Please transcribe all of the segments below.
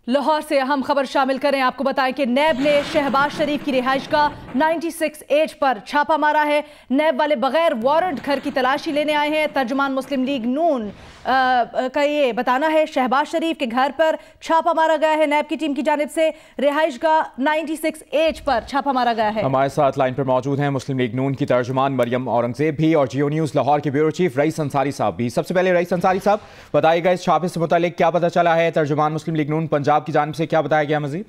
लाहौर से अहम खबर शामिल करें। आपको बताएं कि नैब ने शहबाज शरीफ की रिहाइश का 96H पर छापा मारा है। नैब वाले बगैर वारंट घर की तलाशी लेने आए हैं। तर्जुमान मुस्लिम लीग नून का ये बताना है, शहबाज शरीफ के घर पर छापा मारा गया है। नैब की टीम की जानिब से रिहाइश का 96H पर छापा मारा गया है। हमारे साथ लाइन पर मौजूद हैं मुस्लिम लीग नून की तर्जुमान मरियम औरंगजेब भी और जियो न्यूज़ लाहौर के ब्यूरो चीफ रईस अंसारी साहब भी। सबसे पहले रईस अंसारी साहब, बताइएगा इस छापे से मुतालिक क्या पता चला है? तर्जुमान मुस्लिम लीग नून पंजाब की जानिब से क्या बताया गया मजीद?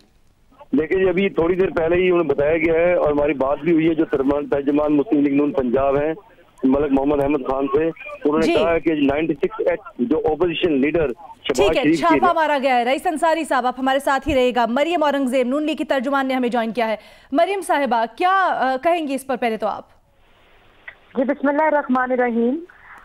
देखिए, अभी थोड़ी देर पहले ही उन्हें बताया गया है और हमारी बात भी हुई है जो तर्जुमान मुस्लिम लीग नून पंजाब हैं मलिक मोहम्मद अहमद खान से। उन्होंने कहा है कि 96H जो ओपोजिशन लीडर ठीक है, छापा मारा गया है। रईस अंसारी साहब आप हमारे साथ ही रहेगा। मरियम औरंगजेब नून लीग की तर्जुमान ने हमें ज्वाइन किया है। मरियम साहिबा, क्या कहेंगी इस पर? पहले तो आप जी बिस्मिल्लाहिर्रहमानिर्रहीम।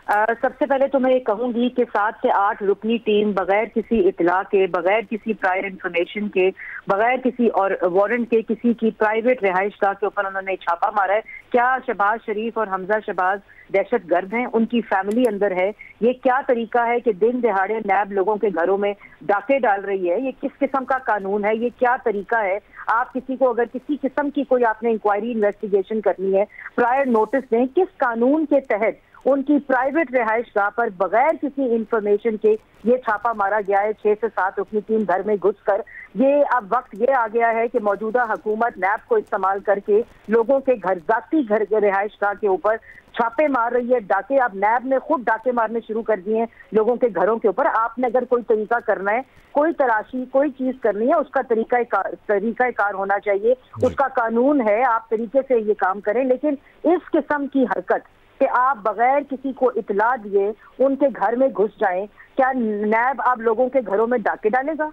सबसे पहले तो मैं ये कहूंगी कि 7 से 8 रुकनी टीम बगैर किसी इतला के, बगैर किसी प्रायर इंफॉर्मेशन के, बगैर किसी और वारंट के किसी की प्राइवेट रिहाइशगाह के ऊपर उन्होंने छापा मारा है। क्या शहबाज शरीफ और हमजा शहबाज दहशत गर्द हैं? उनकी फैमिली अंदर है? ये क्या तरीका है कि दिन दिहाड़े नैब लोगों के घरों में डाके डाल रही है? ये किस किस्म का कानून है? ये क्या तरीका है? आप किसी को अगर किसी किस्म की कोई आपने इंक्वायरी इन्वेस्टिगेशन करनी है, प्रायर नोटिस दें। किस कानून के तहत उनकी प्राइवेट रिहाइशगाह पर बगैर किसी इंफॉर्मेशन के ये छापा मारा गया है? 6 से 7 रुकनी टीम घर में घुसकर ये अब वक्त ये आ गया है कि मौजूदा हुकूमत नैब को इस्तेमाल करके लोगों के घर, जाती घर के रिहाइशगाह के ऊपर छापे मार रही है, डाके। अब नैब ने खुद डाके मारने शुरू कर दिए हैं लोगों के घरों के ऊपर। आपने अगर कोई तरीका करना है, कोई तलाशी, कोई चीज करनी है, उसका तरीका कार होना चाहिए, उसका कानून है, आप तरीके से ये काम करें। लेकिन इस किस्म की हरकत कि आप बगैर किसी को इतला दिए उनके घर में घुस जाएं, क्या नैब आप लोगों के घरों में डाके डालेगा?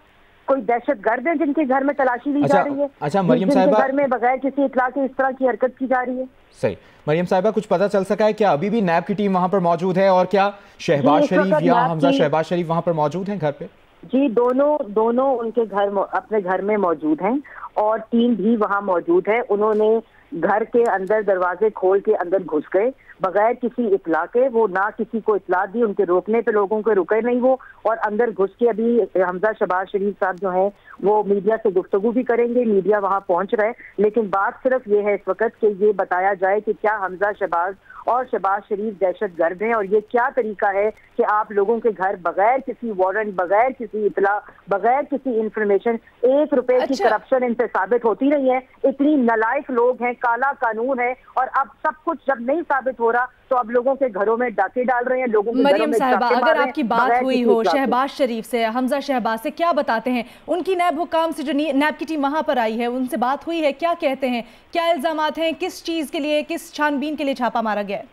कोई दहशत गर्द है जिनके घर में तलाशी ली जा रही है? अच्छा मरियम साहिबा, घर में बगैर किसी इतला के इस तरह की हरकत की जा रही है? सही। मरियम साहिबा, कुछ पता चल सका है क्या अभी भी नैब की टीम वहां पर मौजूद है और क्या शहबाज शरीफ या हमजा शहबाज शरीफ वहां पर मौजूद हैं घर पे? जी, दोनों उनके घर अपने घर में मौजूद हैं और टीम भी वहां मौजूद है। उन्होंने घर के अंदर दरवाजे खोल के अंदर घुस गए बगैर किसी इतला के। वो ना किसी को इतला दी, उनके रोकने पे लोगों के रुके नहीं वो, और अंदर घुस के अभी हमजा शहबाज शरीफ साहब जो हैं वो मीडिया से गुफ्तगू भी करेंगे। मीडिया वहां पहुंच रहा है, लेकिन बात सिर्फ ये है इस वक्त कि ये बताया जाए कि क्या हमजा शहबाज और शहबाज शरीफ दहशत गर्द हैं और ये क्या तरीका है कि आप लोगों के घर बगैर किसी वारंट, बगैर किसी इतला, बगैर किसी इंफॉर्मेशन, 1 रुपए की करप्शन इनसे साबित होती नहीं है। इतनी नालायक लोग हैं, काला कानून है, और अब सब कुछ जब नहीं साबित हो रहा तो अब लोगों के घरों में डाके डाल रहे हैं, लोगों के घरों में साहिबा, अगर आपकी बात हुई हो शहबाज शरीफ से, हमजा शहबाज से, क्या बताते हैं? उनकी नैब हुकाम से जो नैब की टीम वहां पर आई है उनसे बात हुई है? क्या कहते हैं? क्या इल्जामात हैं? किस चीज के लिए, किस छानबीन के लिए छापा मारा गया है?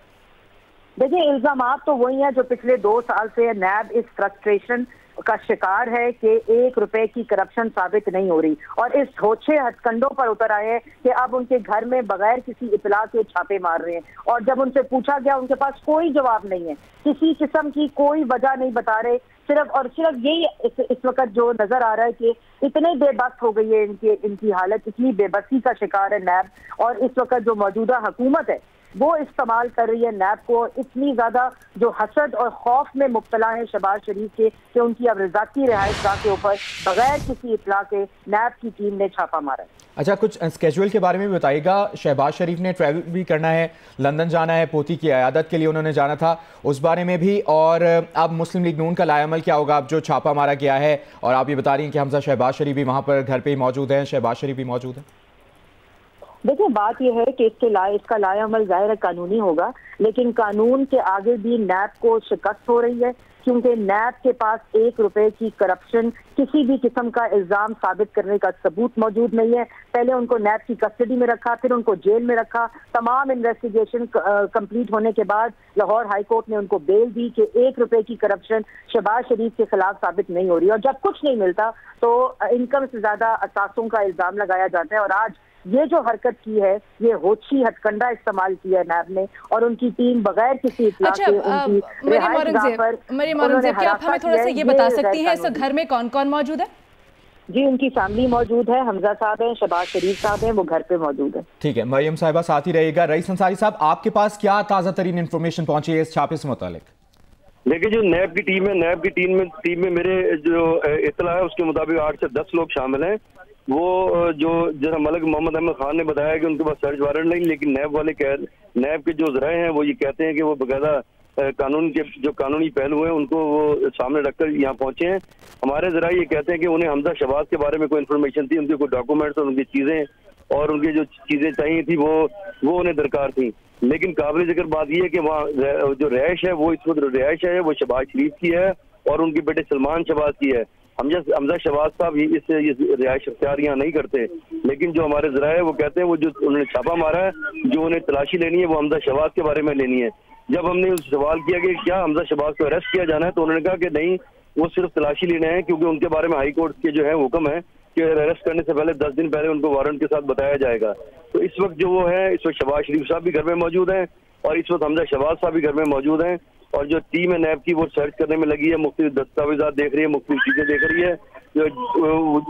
देखिए, इल्जामात तो वही है जो पिछले 2 साल से नैब इस फ्रस्ट्रेशन का शिकार है कि 1 रुपए की करप्शन साबित नहीं हो रही, और इस होछे हथकंडों पर उतर आए हैं कि अब उनके घर में बगैर किसी इतला के छापे मार रहे हैं। और जब उनसे पूछा गया उनके पास कोई जवाब नहीं है, किसी किस्म की कोई वजह नहीं बता रहे। सिर्फ और सिर्फ यही इस वक्त जो नजर आ रहा है कि इतने बेबस हो गई है इनकी हालत, इतनी बेबसी का शिकार है नैब। और इस वक्त जो मौजूदा हुकूमत है वो इस्तेमाल कर रही है नैब को, इतनी ज्यादा जो हसद और खौफ में मुब्तला है शहबाज शरीफ के कि उनकी अब रजाकी रिहाइशगाह के ऊपर बगैर किसी इतला के नैब की टीम ने छापा मारा है। अच्छा, कुछ स्केड्यूल के बारे में भी बताइएगा। शहबाज शरीफ ने ट्रैवल भी करना है, लंदन जाना है, पोती की अयादत के लिए उन्होंने जाना था, उस बारे में भी। और अब मुस्लिम लीग नून का लाएअमल क्या होगा अब जो छापा मारा गया है? और आप ये बता रही हैं कि हमजा शहबाज शरीफ भी वहाँ पर घर पर ही मौजूद हैं, शहबाज शरीफ भी मौजूद है। देखिए, बात यह है कि इसका लाएअमल ज़ाहिर कानूनी होगा, लेकिन कानून के आगे भी नैब को शिकस्त हो रही है, क्योंकि नैब के पास 1 रुपए की करप्शन, किसी भी किस्म का इल्जाम साबित करने का सबूत मौजूद नहीं है। पहले उनको नैब की कस्टडी में रखा, फिर उनको जेल में रखा। तमाम इन्वेस्टिगेशन कंप्लीट होने के बाद लाहौर हाई कोर्ट ने उनको बेल दी कि 1 रुपए की करप्शन शहबाज शरीफ के खिलाफ साबित नहीं हो रही। और जब कुछ नहीं मिलता तो इनकम से ज्यादा असासों का इल्जाम लगाया जाता है। और आज ये जो हरकत की है, ये होछी हथकंडा इस्तेमाल किया है नैब ने, और उनकी टीम बगैर किसी इत्तला के उनकी रिहाइशगाह पर। मरियम औरंगजेब, क्या आप हमें थोड़ा सा ये बता सकती हैं इस घर में कौन कौन मौजूद है? जी, उनकी फैमिली मौजूद है, हमजा साहब हैं, शहबाज शरीफ साहब हैं, वो घर पे मौजूद है। ठीक है, मरियम साहिबा साथ ही रहेगा। रईस अंसारी साहब, आपके पास क्या ताज़ा तरीन इन्फॉर्मेशन पहुंची है इस छापे से मुतालिक? देखिए जो नैब की टीम है, नैब की टीम में मेरे जो इत्तला है उसके मुताबिक 8 से 10 लोग शामिल हैं। वो जो जरा मलिक मोहम्मद अहमद खान ने बताया कि उनके पास सर्च वारंट नहीं, लेकिन नैब के जो ज़राए हैं वो ये कहते हैं कि वो बकायदा कानून के जो कानूनी पहलू हैं उनको वो सामने रखकर यहाँ पहुंचे हैं। हमारे ज़राए ये कहते हैं कि उन्हें हमजा शहबाज के बारे में कोई इन्फॉर्मेशन थी, उनके कोई डॉक्यूमेंट्स और उनकी चीज़ें और उनकी जो चीज़ें चाहिए थी वो उन्हें दरकार थी। लेकिन काबिल जिक्र बात यह है कि वहाँ जो रिहाइश है वो इस वक्त रिहाइश है वो शहबाज शरीफ की है और उनके बेटे सलमान शहबाज की है। हमजा शहबाज साहब इस रिहाइश अख्तियार यहाँ नहीं करते, लेकिन जो हमारे ज़राए है वो कहते हैं वो जो उन्होंने छापा मारा है, जो उन्हें तलाशी लेनी है वो हमजा शहबाज के बारे में लेनी है। जब हमने सवाल किया कि क्या हमजा शहबाज को अरेस्ट किया जाना है, तो उन्होंने कहा कि नहीं, वो सिर्फ तलाशी लेने हैं, क्योंकि उनके बारे में हाई कोर्ट के जो है हुक्म है कि अरेस्ट करने से पहले 10 दिन पहले उनको वारंट के साथ बताया जाएगा। तो इस वक्त जो वो है, इस वक्त शहबाज शरीफ साहब भी घर में मौजूद हैं और इस वक्त हमजा शहबाज साहब भी घर में मौजूद हैं और जो टीम है नैब की वो सर्च करने में लगी है, मुख्तलिफ दस्तावेजात देख रही है, मुख्तलिफ चीज़ें देख रही है।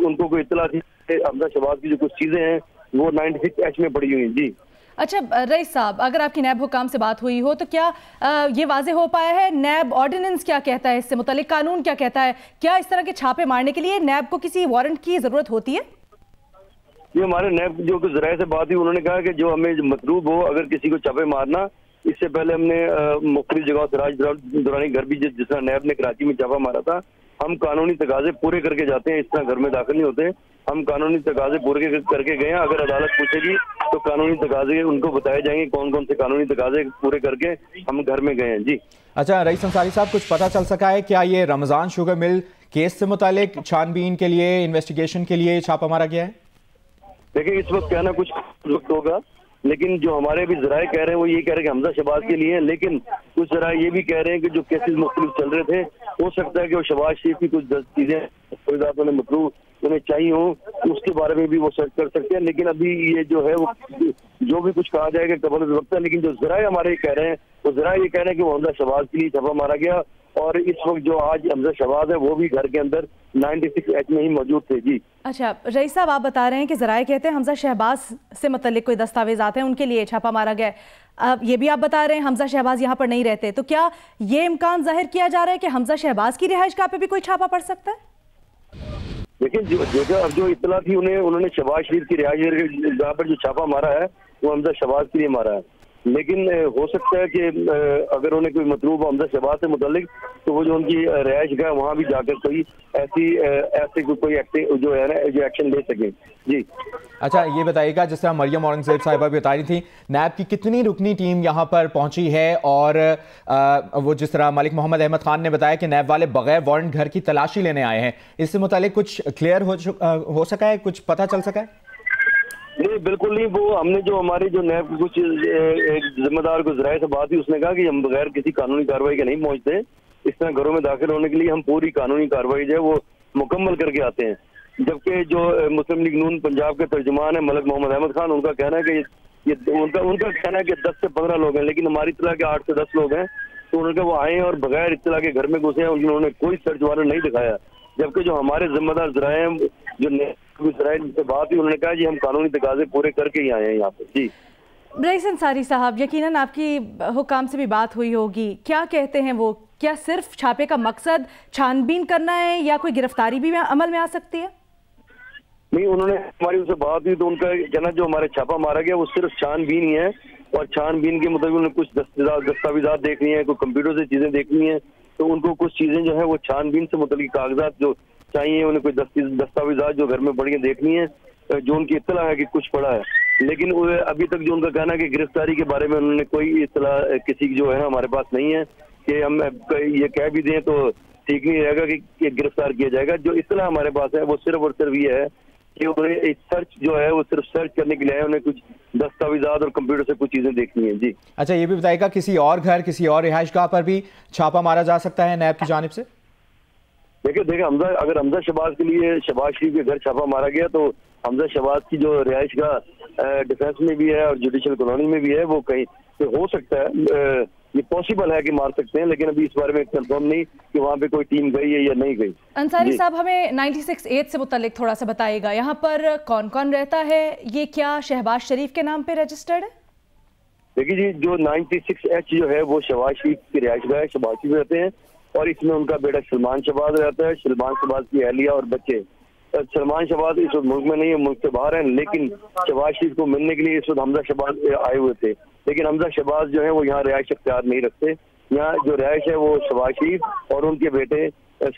उनको कोई इत्तला थी हमजा शहबाज की जो कुछ चीज़ें हैं वो 96H में पड़ी हुई हैं। जी अच्छा रईस साहब, अगर आपकी नैब हुकाम से बात हुई हो तो क्या ये वाजे हो पाया है नैब ऑर्डिनेंस क्या कहता है, इससे मुतालिक कानून क्या कहता है? क्या इस तरह के छापे मारने के लिए नैब को किसी वारंट की जरूरत होती है? ये हमारे नैब जो ज़राए से बात हुई, उन्होंने कहा कि जो हमें मतलूब हो अगर किसी को छापे मारना, इससे पहले हमने मुख्तलिफ जगह सिराज दुरानी घर भी जिस तरह नैब ने कराची में छापा मारा था, हम कानूनी तकाजे पूरे करके जाते हैं, इस तरह घर में दाखिल नहीं होते। हम कानूनी तकाजे पूरे करके गए हैं। अगर अदालत पूछेगी तो कानूनी तकाजे उनको बताए जाएंगे कौन कौन से कानूनी तकाजे पूरे करके हम घर में गए हैं। जी अच्छा रईस अंसारी साहब, कुछ पता चल सका है क्या ये रमज़ान शुगर मिल केस से मुतालिक छानबीन के लिए, इन्वेस्टिगेशन के लिए छापा मारा गया है? देखिए इस वक्त कहना कुछ वक्त होगा, लेकिन जो हमारे भी ज़राए कह रहे हैं वो ये कह रहे हैं कि हमजा शहबाज के लिए है, लेकिन कुछ ज़राए ये भी कह रहे हैं कि जो केसेस मुख्तलिफ चल रहे थे, हो सकता है कि वो शहबाज शरीफ की कुछ चीज़ें मतलब उन्हें चाहिए हो, उसके बारे में भी वो सर्च कर सकते हैं। लेकिन अभी ये जो है वो जो भी कुछ कहा जाएगा कबल वक्त है, लेकिन जो ज़राए हमारे कह रहे हैं वो ज़राए ये कह रहे हैं कि वो हमजा शहबाज के लिए छापा मारा गया और इस वक्त जो आज हमजा शहबाज है वो भी घर के अंदर 96H में ही मौजूद थे। जी अच्छा रईस साहब, आप बता रहे हैं कि ज़राए कहते हैं हमजा शहबाज से मुतल्लिक कोई दस्तावेज़ात हैं उनके लिए छापा मारा गया है। अब ये भी आप बता रहे हैं हमजा शहबाज यहाँ पर नहीं रहते, तो क्या ये इम्कान जाहिर किया जा रहा है कि हमजा शहबाज की रिहाइशगाह पे भी कोई छापा पड़ सकता है? लेकिन अब जो इत्तला थी उन्होंने शहबाज शरीफ की रिहाइशगाह पर जो छापा मारा है वो हमजा शहबाज के लिए मारा है, लेकिन हो सकता है कि अगर उन्हें कोई मतलूब हमजा शहबाज से मुतालिक तो वो जो उनकी रिहाइश गए वहाँ भी जाकर कोई ऐसे कोई जो है ना जो एक्शन ले सके। जी अच्छा ये बताइएगा, जिस तरह मरियम औरंगजेब साहिबा भी बता रही थी, नैब की कितनी रुकनी टीम यहाँ पर पहुंची है और वो जिस तरह मलिक मोहम्मद अहमद खान ने बताया कि नैब वाले बगैर वारंट घर की तलाशी लेने आए हैं, इससे मुतालिक कुछ क्लियर हो सका है, कुछ पता चल सका है? नहीं बिल्कुल नहीं, वो हमने जो हमारे जो नैब कुछ एक जिम्मेदार को ज़राए से बात हुई, उसने कहा कि हम बगैर किसी कानूनी कार्रवाई के नहीं पहुंचते, इस तरह घरों में दाखिल होने के लिए हम पूरी कानूनी कार्रवाई जो है वो मुकम्मल करके आते हैं। जबकि जो मुस्लिम लीग नून पंजाब के तर्जुमान है मलिक मोहम्मद अहमद खान, उनका कहना है कि ये उनका कहना है कि 10 से 15 लोग हैं, लेकिन हमारी इत्तला के 8 से 10 लोग हैं। तो उन्होंने वो आए और बगैर इत्तला के घर में घुसे हैं, उन्होंने कोई सर्च वारंट नहीं दिखाया। जबकि जो हमारे जिम्मेदार ज़राए हैं, जो ज़राए से बात हुई, उन्होंने कहा जी हम कानूनी तकाजे पूरे करके ही आए हैं यहाँ पर। जी रईस अंसारी साहब, यकीनन आपकी हुकाम से भी बात हुई होगी, क्या कहते हैं वो? क्या सिर्फ छापे का मकसद छानबीन करना है या कोई गिरफ्तारी भी अमल में आ सकती है? नहीं, उन्होंने हमारी उनसे बात हुई तो उनका कहना जो हमारे छापा मारा गया वो सिर्फ छानबीन ही है और छानबीन के मुताबिक उन्हें कुछ दस्तावेजात देखनी है, कोई कंप्यूटर से चीजें देखनी है, तो उनको कुछ चीजें जो है वो छानबीन से मुतालिक कागजात जो चाहिए, उन्हें कोई दस्तावेजात जो घर में पड़ी देखनी है, जो उनकी इत्तला है कि कुछ पड़ा है। लेकिन अभी तक जो उनका कहना है कि गिरफ्तारी के बारे में उन्होंने कोई इत्तला किसी जो है ना हमारे पास नहीं है कि हम ये कह भी दें तो ठीक नहीं रहेगा कि गिरफ्तार किया जाएगा। जो इत्तला हमारे पास है वो सिर्फ और सिर्फ ये है कि उन्हें एक सर्च जो है वो सिर्फ सर्च करने के लिए है, उन्हें कुछ दस्तावेजात और कंप्यूटर से कुछ चीजें देखनी है। जी अच्छा, ये भी बताइएगा किसी और घर, किसी और रिहाइशगाह पर भी छापा मारा जा सकता है नैब की जानिब से? देखिए अगर हमजा शहबाज के लिए शहबाज शरीफ के घर छापा मारा गया तो हमजा शहबाज की जो रिहाइशगाह डिफेंस में भी है और जुडिशल कॉलोनी में भी है, वो कहीं तो हो सकता है, ये पॉसिबल है कि मार सकते हैं, लेकिन अभी इस बारे में कंफर्म नहीं कि वहाँ पे कोई टीम गई है या नहीं गई। अंसारी साहब, हमें 96H से मुतालिक थोड़ा सा बताइएगा, यहाँ पर कौन कौन रहता है? ये क्या शहबाज शरीफ के नाम पे रजिस्टर्ड है? देखिए जी, जो 96H जो है वो शहबाज शरीफ की रिहाइशगाह है, शहबाज शरीफ रहते हैं اور اس میں ان کا بیٹا سلمان شہباز رہتا ہے، سلمان شہباز کی اہلیہ اور بچے۔ سلمان شہباز اس وقت ملک میں نہیں ہے، ملک سے باہر ہیں، لیکن شہباز شریف کو ملنے کے لیے اس وقت حمزہ شہباز آئے ہوئے تھے، لیکن حمزہ شہباز جو ہے وہ یہاں رہائش اختیار نہیں رکھتے۔ یہاں جو رہائش ہے وہ شہباز شریف اور ان کے بیٹے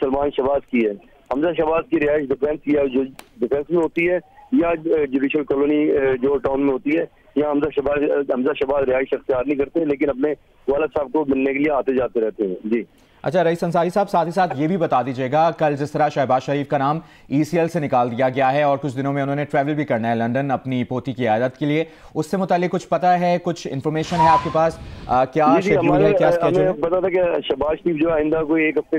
سلمان شہباز کی ہے۔ حمزہ شہباز کی رہائش ڈیفینس کی ہے، جو ڈیفینس میں ہوتی ہے یا جوڈیشل کالونی جو ٹاؤن میں ہوتی ہے، یہاں حمزہ شہباز رہائش اختیار نہیں کرتے، لیکن اپنے والد صاحب کو ملنے کے لیے آتے جاتے رہتے ہیں۔ جی اچھا رئیس انصاری صاحب، ساتھ ہی ساتھ یہ بھی بتا دیجیے گا، کل جس طرح شہباز شریف کا نام ECL سے نکال دیا گیا ہے اور کچھ دنوں میں انہوں نے ٹریول بھی کرنا ہے لندن اپنی پوتی کی عیادت کے لیے، اس سے متعلق کچھ پتہ ہے، کچھ انفارمیشن ہے آپ کے پاس؟ کیا شیڈیول ہے، کیا اسکیڈول ہے؟ ہمیں پتا تھا کہ شہباز شریف جو آئندہ کوئی ایک ہفتے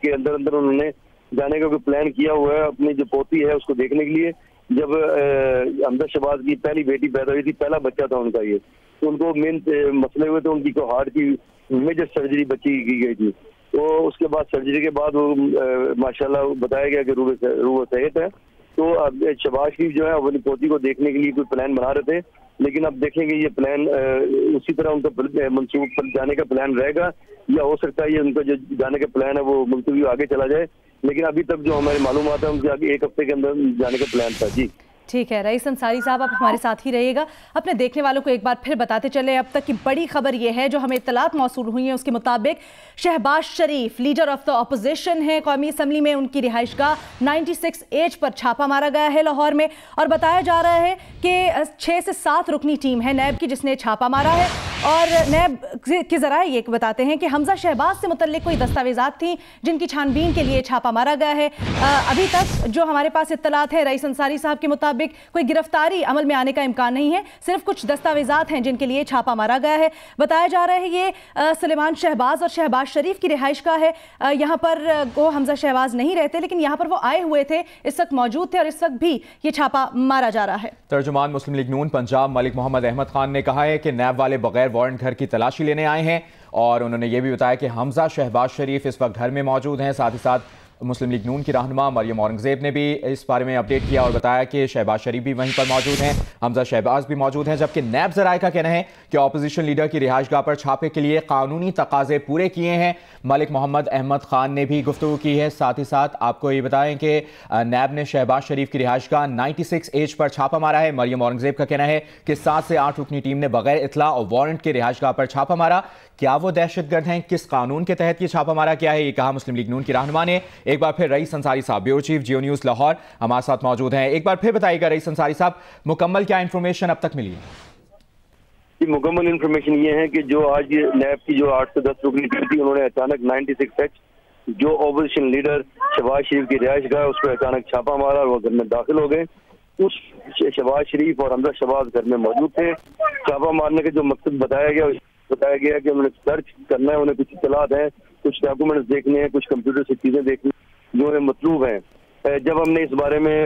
کے اندر انہوں نے جانے کا کوئی پلان کیا ہوا ہے اپنی جو پوتی ہے اس کو دیکھنے کے لیے۔ جب حمزہ شہباز کی پہلی بیٹی پیدا ہوئی تھی، پہلا بچہ تھا ان کا یہ، تو ان کو مین مسئلے ہوئے تھے، ان کی کو ہارٹ کی میجر سرجری بچی کی گئی تھی، تو اس کے بعد سرجری کے بعد وہ ماشاءاللہ بتایا گیا کہ روح صحت ہے۔ تو اب شہباز شریف جو ہے اپنی پوتی کو دیکھنے کے لیے کوئی پلان بنا رہے تھے، لیکن اب دیکھیں گے یہ پلان اسی طرح ان کا منسوخ پر جانے کا پلان رہے گا، یا ہو سکتا ہے یہ ان کا جو جانے کا پلان ہے وہ ملتوی آگے چلا جائے، لیکن ابھی تک جو ہماری معلومات ہیں ان کے آگے ایک ہفتے کے اندر جانے کا پلان تھا۔ جی ٹھیک ہے رئیس انصاری صاحب، آپ ہمارے ساتھ ہی رہیے گا۔ اپنے دیکھنے والوں کو ایک بار پھر بتاتے چلے، اب تک کی بڑی خبر یہ ہے جو ہمیں اطلاعات موصول ہوئی ہیں اس کے مطابق شہباز شریف لیڈر آف دا اپوزیشن ہے، قومی اسمبلی میں ان کی رہائش گاہ 96H پر چھاپا مارا گیا ہے لاہور میں، اور بتایا جا رہا ہے کہ 6 سے 7 رکنی ٹیم ہے نیب کی جس نے چھاپا مارا ہے، اور نیب کے ذرائع یہ بتاتے ہیں کہ حمزہ شہباز سے متعلق کوئی دستاویزات تھیں جن کی چھان بین کے لیے چھاپا مارا گیا ہے۔ ابھی تک جو ہمارے پاس اطلاعات ہے رئیس انصاری صاحب کے مطابق کوئی گرفتاری عمل میں آنے کا امکان نہیں ہے، صرف کچھ دستاویزات ہیں جن کے لیے چھاپا مارا گیا ہے۔ بتایا جا رہا ہے یہ سلیمان شہباز اور شہباز شریف کی رہائش گاہ ہے، یہاں پر وہ حمزہ شہباز نہیں رہتے لیکن یہاں پر وہ آئے ہوئے تھے، اس وقت موجود تھے اور اس وقت بھی یہ چھاپا مارا جا رہا ہے۔ ترجمان مسلم لیگ نون پنجاب ملک محمد احمد خان نے کہا ہے کہ نیب والے بغیر وارنٹ گھر کی تلاشی لینے آئے ہیں، اور انہوں نے یہ بھی بتایا کہ حمزہ شہباز شریف اس وقت گھر میں موجود ہیں۔ ساتھ ہی ساتھ مسلم لیگ نون کی رہنما مریم اورنگزیب نے بھی اس بارے میں اپڈیٹ کیا اور بتایا کہ شہباز شریف بھی وہیں پر موجود ہیں، حمزہ شہباز بھی موجود ہیں، جبکہ نیب ذرائع کا کہنا ہے کہ اپوزیشن لیڈر کی رہائش گاہ پر چھاپے کے لیے قانونی تقاضے پورے کیے ہیں۔ ملک محمد احمد خان نے بھی گفتگو کی ہے۔ ساتھ ہی ساتھ آپ کو یہ بتائیں کہ نیب نے شہباز شریف کی رہائش گاہ 96H پر چھاپا مارا ہے۔ مریم اورنگزیب کا کہنا ہے کہ 7 سے 8 رکنی ٹیم نے بغیر اطلاع اور وارنٹ کے رہائش گاہ پر چھاپا مارا۔ کیا وہ دہشت گرد ہیں، کس قانون کے تحت یہ چھاپا مارا کیا ہے، یہ کہا مسلم لیگ نون کی رہنما نے۔ ایک بار پھر رئیس انصاری صاحب بیورو چیف جیو نیوز لاہور ہمارے ساتھ موجود ہیں، ایک بار پھر بتائیے گا رئیس انصاری صاحب مکمل کیا انفارمیشن اب تک ملی ہے؟ مکمل انفارمیشن یہ ہے کہ جو آج نیب کی جو 8 سے 10 رکنی ٹیم تھی، انہوں نے اچانک 96H جو اپوزیشن لیڈر شہباز شریف کی رہائش گاہ اس پہ اچانک چھاپا مارا اور وہ گھر میں داخل ہو گئے۔ اس شہباز شریف اور حمزہ شہباز گھر میں موجود تھے۔ چھاپا مارنے کا جو مقصد بتایا گیا کہ انہوں نے سرچ کرنا ہے، انہیں کچھ اطلاعات ہیں، کچھ ڈاکومنٹس دیکھنے ہیں، کچھ کمپیوٹر سے چیزیں دیکھنی جو انہیں مطلوب ہیں۔ جب ہم نے اس بارے میں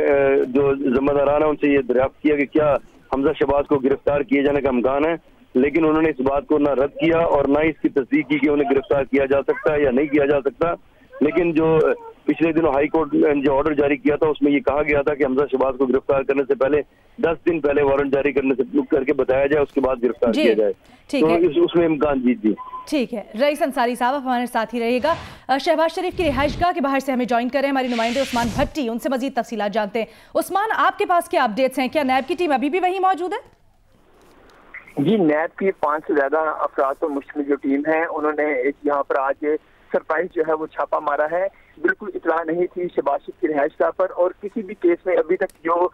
جو ذمہ داران ہیں ان سے یہ دریافت کیا کہ کیا حمزہ شہباز کو گرفتار کیے جانے کا امکان ہے، لیکن انہوں نے اس بات کو نہ رد کیا اور نہ اس کی تصدیق کی کہ انہیں گرفتار کیا جا سکتا ہے یا نہیں کیا جا سکتا۔ لیکن جو پچھلے دنوں ہائی کورٹ نے جو آرڈر جاری کیا تھا اس میں یہ کہا گیا تھا کہ حمزہ شہباز کو گرفتار کرنے سے پہلے 10 دن پہلے وارنٹ جاری کر کے بتایا جائے، اس کے بعد گرفتار کیا جائے، تو اس میں امکان جی ٹھیک ہے۔ رئیس انصاری صاحب ہمارے ساتھ ہی رہیے گا۔ شہباز شریف کی رہائش گاہ کے باہر سے ہمیں جوائن کریں ہماری نمائندے عثمان بھٹی، ان سے مزید تفصیلات جانتے ہیں۔ عثمان، آپ کے پاس کیا اپڈیٹس ہیں؟ کیا نیب کی ٹیم ابھی بھی وہیں موجود ہے؟ جی، نیب کی 5 سے زیادہ افراد پر مشتمل جو ٹیم ہے انہوں نے یہاں پر آج سرپرائز جو ہے وہ چھاپا مارا ہے۔ بالکل اطلاع نہیں تھی شہباز شریف کی رہائش گاہ پر، اور کسی بھی کیس میں ابھی تک جو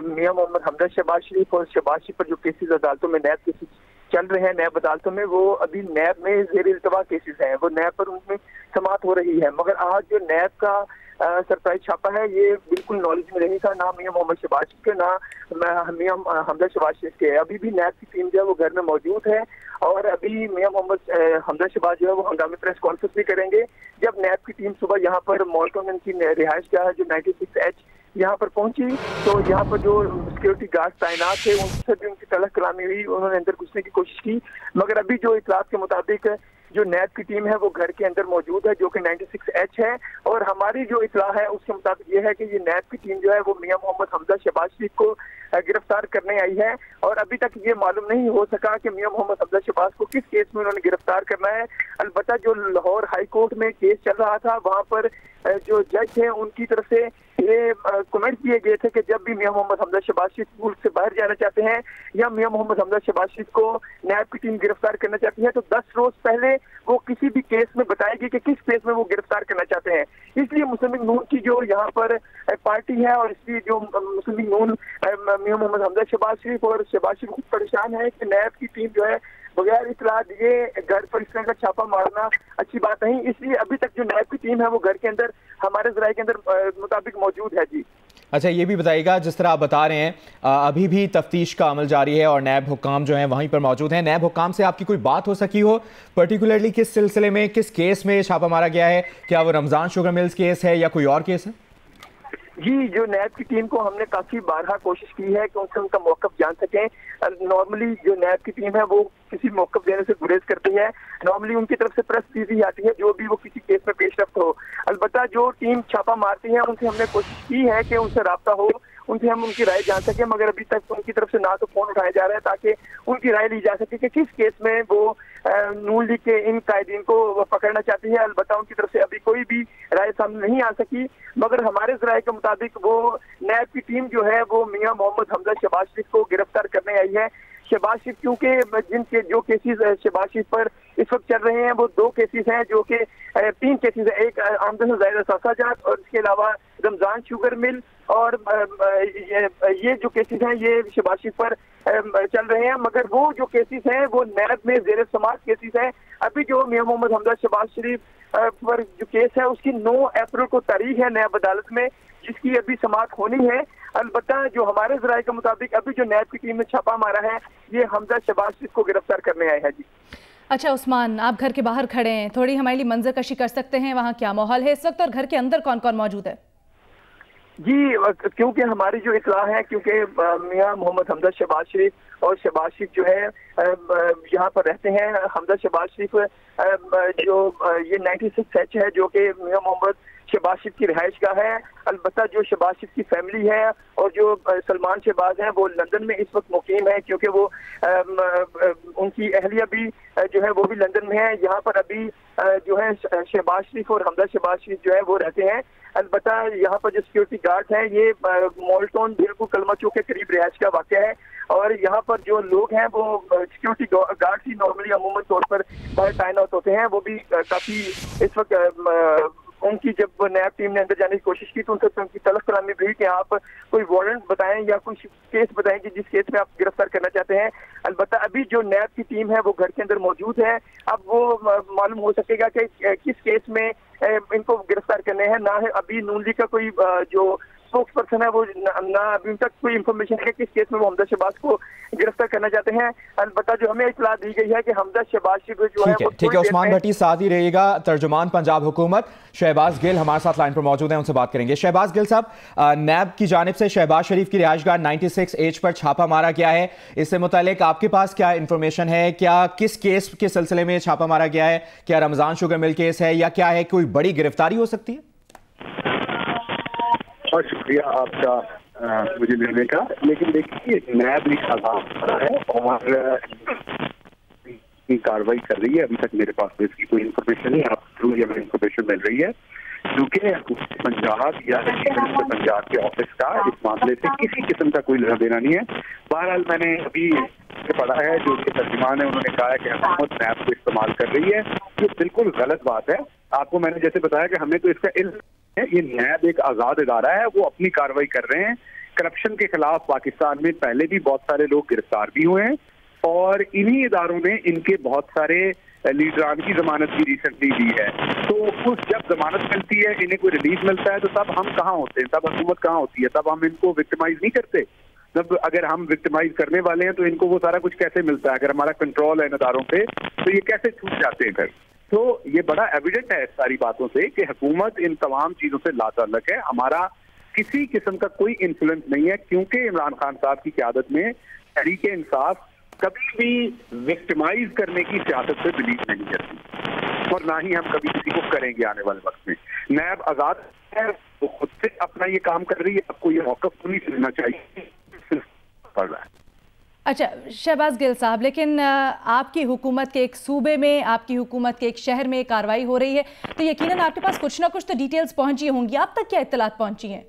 میاں محمد حمزہ شہباز شریف اور شہباز شریف پر جو کیسز عدالتوں میں نیب کیسز چل رہے ہیں نیب عدالتوں میں، وہ ابھی نیب میں زیر التوا کیسز ہیں، وہ نیب پر ان میں سماعت ہو رہی ہے۔ مگر آج جو نیب کا سرپرائز چھاپا ہے یہ بالکل نالج میں نہیں تھا، نہ میاں محمد شہباز شریف کے نہ میاں حمزہ شہباز شریف کے۔ ابھی بھی نیب کی ٹیم جو ہے وہ گھر میں موجود ہے، اور ابھی میاں محمد حمزہ شہباز جو ہے وہ ہنگامی پریس کانفرنس بھی کریں گے۔ جب نیب کی ٹیم صبح یہاں پر مالٹن کی رہائش گاہ ہے جو 96H یہاں پر پہنچی تو یہاں پر جو سیکورٹی گارڈ تعینات تھے ان سے بھی ان کی طلب کلامی ہوئی، انہوں نے اندر گھسنے کی کوشش کی، مگر ابھی جو اطلاعات کے مطابق جو نیب کی ٹیم ہے وہ گھر کے اندر موجود ہے جو کہ 96H ہے، اور ہماری جو اطلاع ہے اس کے مطابق یہ ہے کہ یہ نیب کی ٹیم جو ہے وہ میاں محمد حمزہ شہباز شریف کو गिरफ्तार करने आई है, और अभी तक ये मालूम नहीं हो सका कि मियां मोहम्मद हमजा शहबाज को किस केस में उन्होंने गिरफ्तार करना है। अलबत्ता जो लाहौर हाई कोर्ट में केस चल रहा था, वहाँ पर जो जज थे उनकी तरफ से ये कमेंट किए गए थे कि जब भी मियां मोहम्मद हमजा शहबाज मुल्क से बाहर जाना चाहते हैं या मियां मोहम्मद हमजा शहबाज को नैब की टीम गिरफ्तार करना चाहती है, तो 10 रोज पहले वो किसी भी केस में बताएगी कि किस केस में वो गिरफ्तार करना चाहते हैं। इसलिए मुस्लिम लीग नून की जो यहाँ पर पार्टी है, और इसलिए जो मुस्लिम लीग नून मियां मोहम्मद हमजा शहबाज शरीफ और शहबाज शरीफ खुद परेशान है कि नैब की टीम जो है बगैर इतला दिए घर पर इस तरह का छापा मारना अच्छी बात नहीं। इसलिए अभी तक जो नैब की टीम है वो घर के अंदर, हमारे ज़राए के अंदर मुताबिक मौजूद है। जी अच्छा, ये भी बताइएगा, जिस तरह आप बता रहे हैं अभी भी तफ्तीश का अमल जारी है और नैब हुक्काम जो हैं वहीं पर मौजूद हैं, नैब हुक्काम से आपकी कोई बात हो सकी हो पर्टिकुलरली किस सिलसिले में, किस केस में छापा मारा गया है? क्या वो रमज़ान शुगर मिल्स केस है या कोई और केस है? जी, जो नैब की टीम को हमने काफी बारहा कोशिश की है कि उनसे उनका मौक़िफ़ जान सकें। नॉर्मली जो नैब की टीम है वो किसी मौक़िफ़ देने से गुरेज करती है। नॉर्मली उनकी तरफ से प्रेस दी आती है जो भी वो किसी केस में पेशरफ्त हो। अलबत्ता जो टीम छापा मारती है उनसे हमने कोशिश की है कि उनसे राब्ता हो, उनसे हम उनकी राय जान सकें, मगर अभी तक उनकी तरफ से ना तो फोन उठाया जा रहा है ताकि उनकी राय ली जा सके कि किस केस में वो नून लीग के इन कायदीन को पकड़ना चाहती है। अलबत्ता उनकी तरफ से अभी कोई भी राय सामने नहीं आ सकी, मगर हमारे ज़राए के मुताबिक वो नैब की टीम जो है वो मियां मोहम्मद हमजा शहबाज शरीफ को गिरफ्तार करने आई है। शहबाज शरीफ, क्योंकि जिनके जो केसेस शहबाज शरीफ पर इस वक्त चल रहे हैं वो 2 केसेस हैं, जो कि 3 केसेस है, एक आमदन ज़ाहिर असासा जात और इसके अलावा रमज़ान शुगर मिल, और ये जो केसेस हैं ये शहबाज शरीफ पर चल रहे हैं, मगर वो जो केसेस हैं वो नैब में ज़ेर समाअत केसेस हैं। अभी जो मियां मोहम्मद हमजा शहबाज शरीफ पर जो केस है उसकी 9 अप्रैल को तारीख है नैब अदालत में, जिसकी अभी समाअत होनी है। अलबत्ता जो हमारे ज़राए के मुताबिक अभी जो नैब की टीम ने छापा मारा है ये हमजा शहबाज शरीफ को गिरफ्तार करने आए हैं। जी अच्छा उस्मान, आप घर के बाहर खड़े हैं, थोड़ी हमारे लिए मंजर कशी कर सकते हैं, वहाँ क्या माहौल है इस वक्त और घर के अंदर कौन कौन मौजूद है? जी, क्योंकि हमारी जो इतला है, क्योंकि मियां मोहम्मद हमजा शहबाज शरीफ और शहबाज शरीफ जो है यहाँ पर रहते हैं। हमजा शहबाज शरीफ जो ये 96H है जो कि मियां मोहम्मद शहबाज शरीफ की रिहाइश का है। अलबत्ता जो शहबाज शरीफ की फैमिली है और जो सलमान शहबाज हैं वो लंदन में इस वक्त मुकीम है, क्योंकि वो उनकी अहलिया भी जो है वो भी लंदन में है। यहाँ पर अभी जो है शहबाज शरीफ और हमजा शहबाज शरीफ जो है वो रहते हैं। अलबत्ता यहाँ पर जो सिक्योरिटी गार्ड है ये मोल्टन बिल्कुल कलमा चौक के करीब रिहाइश का वाक़या है, और यहाँ पर जो लोग हैं वो सिक्योरिटी गार्ड ही नॉर्मली अमूमन तौर पर बाहर तैनात होते हैं। वो भी काफ़ी इस वक्त उनकी जब नैब टीम ने अंदर जाने की कोशिश की तो उनसे उनकी तलब कलामी भी हुई कि आप कोई वारंट बताएं या कोई केस बताएं कि जिस केस में आप गिरफ्तार करना चाहते हैं। अलबत्ता अभी जो नैब की टीम है वो घर के अंदर मौजूद है। अब वो मालूम हो सकेगा कि किस केस में इनको गिरफ्तार करने हैं। ना है अभी नून लीग का कोई जो स्पोक्स पर्सन है वो ना अभी तक कोई इन्फॉर्मेशन है कि किस केस में वो हमजा शहबाज को गिरफ्तार करना चाहते हैं। अलबत्ता जो हमें इत्तला दी गई है कि हमजा शहबाज जो है ठीक है उस्मान भट्टी साथ ही रहिएगा। तर्जुमान पंजाब हुकूमत शहबाज गिल हमारे साथ लाइन पर मौजूद हैं, उनसे बात करेंगे। शहबाज गिल साहब, नैब की जानिब से शहबाज शरीफ की रिहाइशगाह 96H पर छापा मारा गया है, इससे मुतालिक आपके पास क्या इन्फॉर्मेशन है? क्या किस केस के सिलसिले में छापा मारा गया है? क्या रमजान शुगर मिल केस है या क्या है? कोई बड़ी गिरफ्तारी हो सकती है? बहुत शुक्रिया आपका मुझे लेने का, लेकिन देखिए नैब एक आजाद है और कार्रवाई कर रही है। अभी तक मेरे पास इसकी कोई इन्फॉर्मेशन नहीं, आप थ्रू ये इन्फॉर्मेशन मिल रही है, क्योंकि पंजाब या पंजाब के ऑफिस का इस मामले से किसी किस्म का कोई लेना देना नहीं है। बहरहाल मैंने अभी पढ़ा है जो उसके तर्जुमान है, उन्होंने कहा है कि हुकूमत नैब को इस्तेमाल कर रही है, ये बिल्कुल गलत बात है। आपको मैंने जैसे बताया कि हमें तो इसका इल्म है, ये नैब एक आज़ाद इदारा है, वो अपनी कार्रवाई कर रहे हैं। करप्शन के खिलाफ पाकिस्तान में पहले भी बहुत सारे लोग गिरफ्तार भी हुए हैं और इन्हीं इदारों ने इनके बहुत सारे लीडरान की जमानत भी रिसेंटली दी है। तो उस जब जमानत मिलती है, इन्हें कोई रिलीज मिलता है, तो तब हम कहाँ होते हैं, तब हुकूमत कहाँ होती है, तब हम इनको विक्टिमाइज नहीं करते। तब अगर हम विक्टिमाइज करने वाले हैं तो इनको वो सारा कुछ कैसे मिलता है? अगर हमारा कंट्रोल है इन इदारों पे तो ये कैसे छूट जाते हैं फिर? तो ये बड़ा एविडेंट है सारी बातों से कि हुकूमत इन तमाम चीजों से लाताल्लुक है। हमारा किसी किस्म का कोई इन्फ्लुएंस नहीं है, क्योंकि इमरान खान साहब की क़यादत में तहरीक इंसाफ कभी भी विक्टिमाइज करने की सियासत पे बिलीव नहीं करती और ना ही हम कभी किसी को करेंगे आने वाले वक्त में। नैब आजाद है, वो खुद से अपना ये काम कर रही है, आपको ये मौका नहीं लेना चाहिए पड़ रहा है। अच्छा शहबाज गिल साहब, लेकिन आपकी हुकूमत के एक सूबे में, आपकी हुकूमत के एक शहर में कार्रवाई हो रही है तो यकीनन आपके पास कुछ ना कुछ तो डिटेल्स पहुंची होंगी, आप तक क्या इत्तलात पहुंची हैं?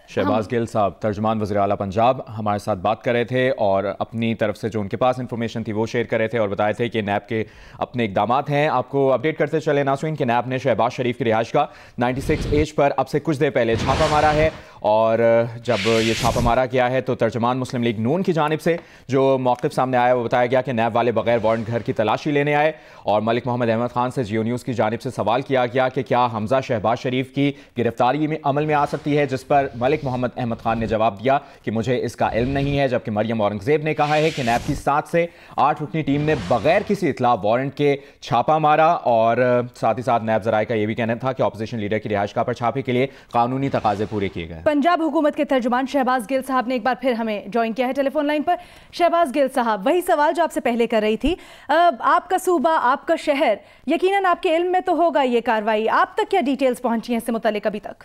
शहबाज गिल साहब तर्जुमान वज़ीर आला पंजाब हमारे साथ बात कर रहे थे और अपनी तरफ से जो उनके पास इंफॉर्मेशन थी वो शेयर कर रहे थे और बताए थे कि नैब के अपने इकदामात हैं। आपको अपडेट करते चले नाज़रीन कि नैब ने शहबाज शरीफ की रिहाइश का 96H पर अब से कुछ देर पहले छापा मारा है और जब ये छापा मारा गया है तो तर्जुमान मुस्लिम लीग नून की जानिब से जो मौक़िफ़ सामने आया वो बताया गया कि नैब वाले बगैर वारंट घर की तलाशी लेने आए और मलिक मोहम्मद अहमद खान से जियो न्यूज़ की जानिब से सवाल किया गया कि क्या हमजा शहबाज शरीफ की गिरफ्तारी में अमल में आ सकती है, जिस पर मलिक मोहम्मद अहमद खान ने जवाब दिया कि मुझे इसका इल्म नहीं है, जबकि मरियम औरंगजेब ने कहा है कि नैब की 7 से 8 रुकनी टीम ने बगैर किसी इतला वारंट के छापा मारा और साथ ही साथ नैब ज़राए का यह भी कहना था कि अपोजिशन लीडर की रिहाइशगाह पर छापे के लिए कानूनी तकाजे पूरे किए गए। पंजाब हुकूमत के तर्जुमान शहबाज गिल साहब ने एक बार फिर हमें ज्वाइन किया है टेलीफोन लाइन पर। शहबाज गिल साहब, वही सवाल जो आपसे पहले कर रही थी, आपका सूबा, आपका शहर, यकीनन आपके इल्म में तो होगा ये कार्रवाई, आप तक क्या डिटेल्स पहुंची हैं इससे मुतालिक अभी तक?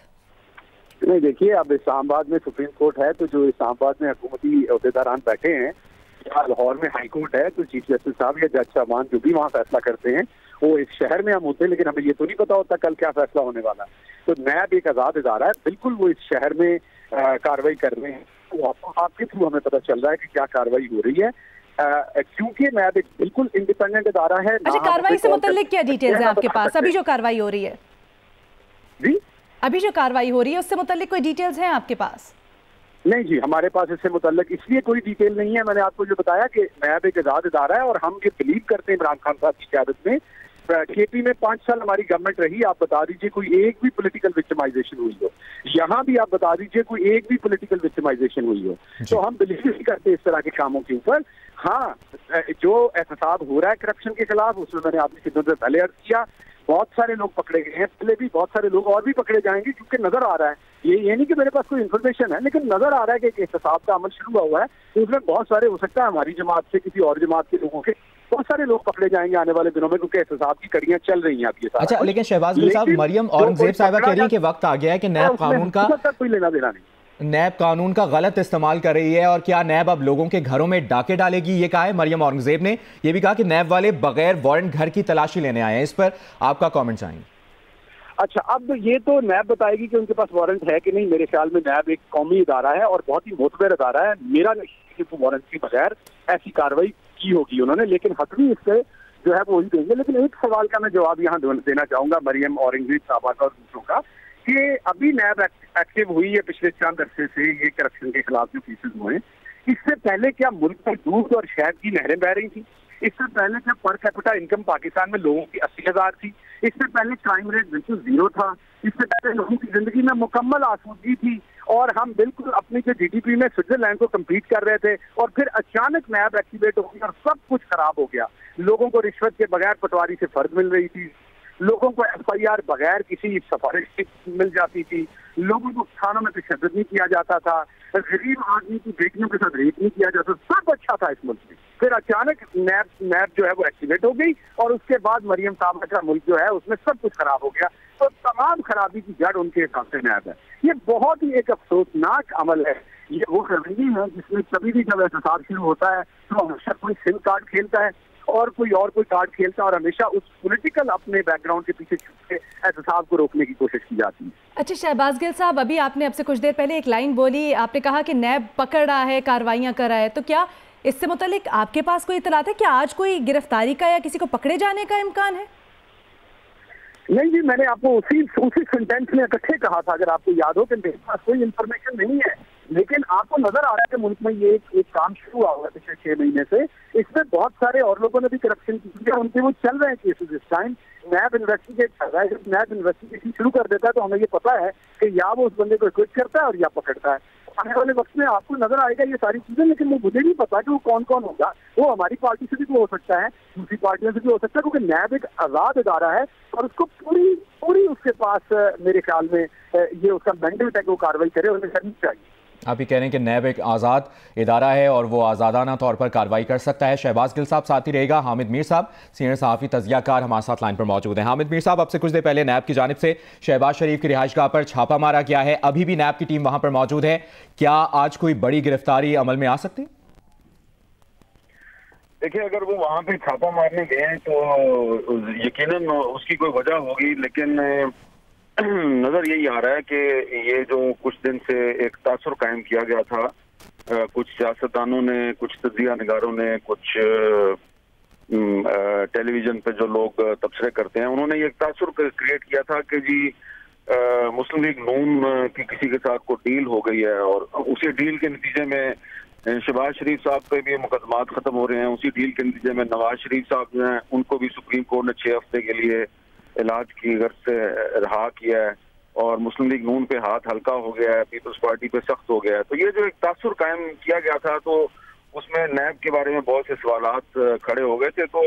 नहीं देखिए, अब इस्लामाबाद में सुप्रीम कोर्ट है तो जो इस्लामाबाद में हुकूमती अहदेदारान बैठे हैं या लाहौर में हाई कोर्ट है तो चीफ जस्टिस साहब या जज साहबान जो भी वहाँ फैसला करते हैं वो इस शहर में हम होते हैं, लेकिन हमें ये तो नहीं पता होता कल क्या फैसला होने वाला है। तो नैब एक आज़ाद इदारा है, बिल्कुल वो इस शहर में कार्रवाई कर रहे हैं, तो आपके थ्रू हमें पता चल रहा है कि क्या कार्रवाई हो रही है क्योंकि नैब एक बिल्कुल इंडिपेंडेंट इदारा है। अच्छा, कार्रवाई से मुताल्लिक क्या डिटेल्स है आपके पास? अभी जो कार्रवाई हो रही है जी, अभी जो कार्रवाई हो रही है उससे मुताल्लिक कोई डिटेल्स हैं आपके पास? नहीं जी, हमारे पास इससे मुताल्लिक इसलिए कोई डिटेल नहीं है। मैंने आपको जो बताया कि नैब एक आज़ाद इदारा है और हम ये बिलीव करते हैं इमरान खान साहब की क़यादत में। केपी में 5 साल हमारी गवर्नमेंट रही, आप बता दीजिए कोई एक भी पॉलिटिकल विक्टिमाइजेशन हुई हो, यहाँ भी आप बता दीजिए कोई एक भी पॉलिटिकल विक्टिमाइजेशन हुई हो, तो हम बिलीव नहीं करते इस तरह के कामों के ऊपर। हाँ, जो एहतसाब हो रहा है करप्शन के खिलाफ, उसमें मैंने आपकी खिदमत से पहले अर्ज किया, बहुत सारे लोग पकड़े गए हैं, पहले भी बहुत सारे लोग और भी पकड़े जाएंगे क्योंकि नजर आ रहा है, ये नहीं कि मेरे पास कोई इन्फॉर्मेशन है, लेकिन नजर आ रहा है कि एक एहतसाब का अमल शुरू हुआ है तो उसमें बहुत सारे, हो सकता है हमारी जमात से किसी और जमात के लोगों के बहुत सारे लोग पकड़े जाएंगे आने वाले दिनों में क्योंकि एहतसाब की कड़ियां चल रही हैं अब ये सारा। अच्छा, लेकिन शहबाज गिल साहब, मरियम औरंगजेब साहिबा कह रही है कि वक्त आ गया है कि नैब कानून का कोई लेना देना नहीं, नैब कानून का गलत इस्तेमाल कर रही है और क्या नैब अब लोगों के घरों में डाके डालेगी, ये कहा है मरियम औरंगजेब ने। ये भी कहा कि नैब वाले बगैर वारंट घर की तलाशी लेने आए हैं, इस पर आपका कमेंट चाहेंगे? अच्छा, अब ये तो नैब बताएगी कि उनके पास वारंट है कि नहीं। मेरे ख्याल में नैब एक कौमी इदारा है और बहुत ही मोतबर इदारा है, मेरा नहीं कि वारंट के बगैर ऐसी कार्रवाई की होगी उन्होंने, लेकिन हतमी इससे जो है वो वही देंगे। लेकिन एक सवाल का मैं जवाब यहाँ देना चाहूंगा मरियम औरंगजेब साहबा का और दूसरों का कि अभी नैब एक्टिव हुई है पिछले चंद अरसे से, ये करप्शन के खिलाफ जो केसेस हुए, इससे पहले क्या मुल्क में दूध और शहद की नहरें बह रही थी? इससे पहले क्या पर कैपिटा इनकम पाकिस्तान में लोगों की 80,000 थी? इससे पहले क्राइम रेट बिल्कुल 0 था? इससे पहले लोगों की जिंदगी में मुकम्मल आसूदगी थी और हम बिल्कुल अपनी जो GDP में स्विट्जरलैंड को कम्पीट कर रहे थे और फिर अचानक नैब एक्टिवेट हो गई और सब कुछ खराब हो गया। लोगों को रिश्वत के बगैर पटवारी से फर्ज मिल रही थी, लोगों को FIR बगैर किसी सिफारिश की मिल जाती थी, लोगों को थानों में तशद्दुद नहीं किया जाता था, गरीब आदमी की बेटियों के साथ रेप नहीं किया जाता, सब अच्छा था इस मुल्क में। फिर अचानक नैब जो है वो एक्टिवेट हो गई और उसके बाद मरियम साहबा का मुल्क जो है उसमें सब कुछ खराब हो गया। तो तमाम खराबी की जड़ उनके हिसाब से नैब है। ये बहुत ही एक अफसोसनाक अमल है। ये वो रवैया है जिसमें कभी भी जब एहतसाब शुरू होता है तो हमेशा कोई सिम कार्ड खेलता है और कोई कार्ड खेलता है और हमेशा उस पॉलिटिकल अपने बैकग्राउंड के पीछे छुप के एहतसाब को रोकने की कोशिश की जाती है। अच्छा शहबाज गिल साहब, अभी आपने अब से कुछ देर पहले एक लाइन बोली, आपने कहा कि नैब पकड़ रहा है, कार्रवाइयां कर रहा है, तो क्या इससे मुतालिक आपके पास कोई इत्तलात है? क्या आज कोई गिरफ्तारी का या किसी को पकड़े जाने का इम्कान है? नहीं जी, मैंने आपको उसी सेंटेंस में इकट्ठे कहा था, अगर आपको याद हो कि मेरे पास कोई इन्फॉर्मेशन नहीं है, लेकिन आपको नजर आ रहा है कि मुल्क में ये एक काम शुरू हुआ है पिछले 6 महीने से। इसमें बहुत सारे और लोगों ने भी करप्शन की है, उनके वो चल रहे हैं केसेस इस टाइम। नैब इन्वेस्टिगेट कर रहा है, जब नैब इन्वेस्टिगेशन शुरू कर देता है तो हमें ये पता है कि या वो उस बंदे को क्विट करता है और या पकड़ता है। आने वाले वक्त में आपको नजर आएगा ये सारी चीजें, लेकिन वो मुझे नहीं पता कि वो कौन कौन होगा। वो हमारी पार्टी से भी हो सकता है, दूसरी पार्टियों से भी हो सकता है, क्योंकि नैब एक आजाद इदारा है और उसको पूरी उसके पास मेरे ख्याल में ये उसका मैंडेट है कि वो कार्रवाई करे और करनी चाहिए। آپ یہ کہہ رہے ہیں کہ نیب ایک آزاد ادارہ ہے اور وہ آزادانہ طور پر کارروائی کر سکتا ہے. شہباز گل صاحب ساتھ ہی رہے گا. حامد میر صاحب سینئر صحافی تجزیہ کار ہمارے ساتھ لائن پر موجود ہیں. حامد میر صاحب، اب سے کچھ دیر پہلے نیب کی جانب سے شہباز شریف کی رہائش گاہ پر چھاپا مارا گیا ہے. ابھی بھی نیب کی ٹیم وہاں پر موجود ہے. کیا آج کوئی بڑی گرفتاری عمل میں آ سکتی؟ دیکھیں، اگر وہ وہاں پہ چھاپا مارنے گئے ہیں تو یقیناً اس کی کوئی وجہ ہوگی، لیکن نظر یہی آ رہا ہے کہ یہ جو کچھ دن سے ایک تاثر قائم کیا گیا تھا، کچھ سیاستدانوں نے، کچھ تجزیہ نگاروں نے، کچھ ٹیلی ویژن پہ جو لوگ تبصرے کرتے ہیں، انہوں نے یہ ایک تاثر کریٹ کیا تھا کہ جی مسلم لیگ نون کی کسی کے ساتھ کوئی ڈیل ہو گئی ہے، اور اسی ڈیل کے نتیجے میں شہباز شریف صاحب پہ بھی مقدمات ختم ہو رہے ہیں. اسی ڈیل کے نتیجے میں نواز شریف صاحب جو ہیں ان کو بھی سپریم کورٹ نے 6 ہفتے کے لیے علاج کی غرض سے رہا کیا ہے، اور مسلم لیگ نون پہ ہاتھ ہلکا ہو گیا ہے، پیپلز پارٹی پہ سخت ہو گیا ہے. تو یہ جو ایک تاثر قائم کیا گیا تھا، تو اس میں نیب کے بارے میں بہت سے سوالات کھڑے ہو گئے تھے. تو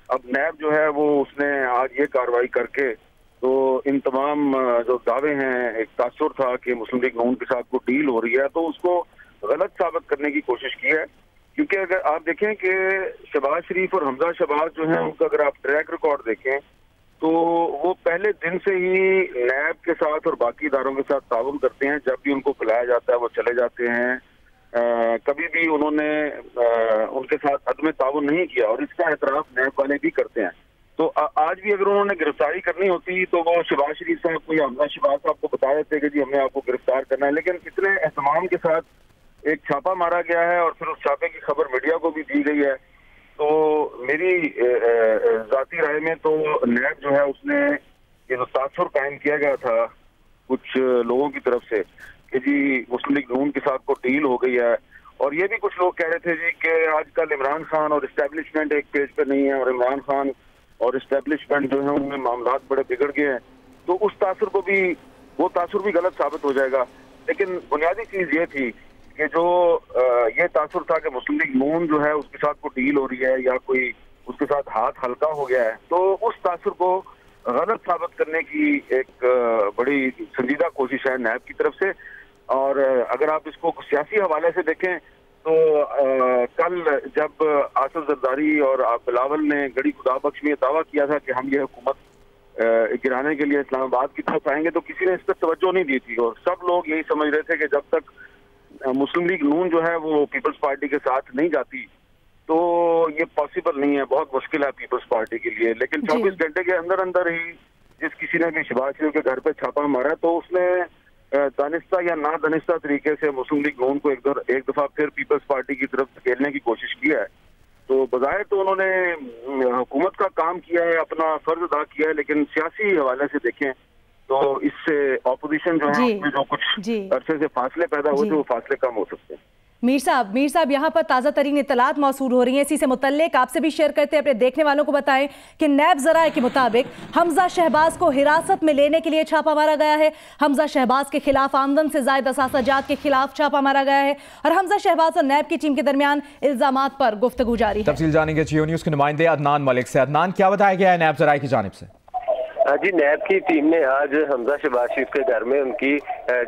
اب نیب جو ہے وہ اس نے آج یہ کارروائی کر کے تو ان تمام جو دعوے ہیں، ایک تاثر تھا کہ مسلم لیگ نون کے ساتھ کوئی ڈیل ہو رہی ہے، تو اس کو غلط ثابت کرنے کی کوشش کی ہے. کیونکہ اگر آپ دیکھیں کہ شہباز شریف اور حمزہ شہباز جو ہیں ان کا اگر آپ ٹریک ریکارڈ دیکھیں تو وہ پہلے دن سے ہی نیب کے ساتھ اور باقی اداروں کے ساتھ تعاون کرتے ہیں. جب بھی ان کو بلایا جاتا ہے وہ چلے جاتے ہیں. کبھی بھی انہوں نے ان کے ساتھ عدم تعاون نہیں کیا، اور اس کا اعتراف نیب والے بھی کرتے ہیں. تو آج بھی اگر انہوں نے گرفتاری کرنی ہوتی تو وہ شہباز شریف صاحب کو یا حمزہ شہباز صاحب کو بتا دیتے کہ جی ہم نے آپ کو گرفتار کرنا ہے. لیکن اتنے اہتمام کے ساتھ ایک چھاپا مارا گیا ہے اور پھر اس چھاپے کی خبر میڈیا کو بھی دی گئی ہے. تو میری ذاتی رائے میں تو نیب جو ہے اس نے یہ جو تاثر قائم کیا گیا تھا کچھ لوگوں کی طرف سے کہ جی مسلم لیگ نون کے ساتھ کوئی ڈیل ہو گئی ہے، اور یہ بھی کچھ لوگ کہہ رہے تھے جی کہ آج کل عمران خان اور اسٹیبلشمنٹ ایک پیج پہ نہیں ہے، اور عمران خان اور اسٹیبلشمنٹ جو ہے ان میں معاملات بڑے بگڑ گئے ہیں. تو اس تاثر کو بھی، وہ تاثر بھی غلط ثابت ہو جائے گا. لیکن بنیادی چیز یہ تھی کہ جو یہ تاثر تھا کہ مسلم لیگ نون جو ہے اس کے ساتھ کوئی ڈیل ہو رہی ہے یا کوئی اس کے ساتھ ہاتھ ہلکا ہو گیا ہے، تو اس تاثر کو غلط ثابت کرنے کی ایک بڑی سنجیدہ کوشش ہے نیب کی طرف سے. اور اگر آپ اس کو سیاسی حوالے سے دیکھیں تو کل جب آصف زرداری اور بلاول نے گڑی خدا بخش میں دعویٰ کیا تھا کہ ہم یہ حکومت گرانے کے لیے اسلام آباد کی طرف آئیں گے، تو کسی نے اس پر توجہ نہیں دی تھی، اور سب لوگ یہی سمجھ رہے تھے کہ جب تک مسلم لیگ نون جو ہے وہ پیپلز پارٹی کے ساتھ نہیں جاتی تو یہ پاسبل نہیں ہے، بہت مشکل ہے پیپلز پارٹی کے لیے. لیکن 24 گھنٹے کے اندر اندر ہی جس کسی نے بھی شہباز شریف کے گھر پہ چھاپا مارا تو اس نے دانستہ یا نہ دانستہ طریقے سے مسلم لیگ نون کو ایک دفعہ پھر پیپلز پارٹی کی طرف دھکیلنے کی کوشش کیا ہے. تو بظاہر تو انہوں نے حکومت کا کام کیا ہے، اپنا فرض ادا کیا ہے، لیکن سیاسی حوالے سے دیکھیں تو اس سے اپوزیشن جو ہے اس میں جو کچھ عرصے سے فاصلے پیدا ہوئے تھے وہ فاصلے کم ہو سکتے ہیں. میر صاحب یہاں پر تازہ ترین اطلاعات موصول ہو رہی ہیں، اسی سے متعلق آپ سے بھی شیئر کرتے ہیں، اپنے دیکھنے والوں کو بتائیں کہ نیب ذرائع کے مطابق حمزہ شہباز کو حراست میں لینے کے لیے چھاپا مارا گیا ہے. حمزہ شہباز کے خلاف آمدن سے زائد اثاثہ جات کے خلاف چھاپا مارا گیا ہے، اور حمزہ شہباز اور نیب کی ٹیم کے درمیان الزامات پر گفتگو جاری ہے. تفصیل جانیں گے جیو نیوز کے نمائندے عدنان ملک سے. عدنان، کیا بتایا گیا ہے نیب ذرائع کی جانب سے؟ جی، نیب کی ٹیم نے آج حمزہ شہباز شریف کے گھر میں ان کی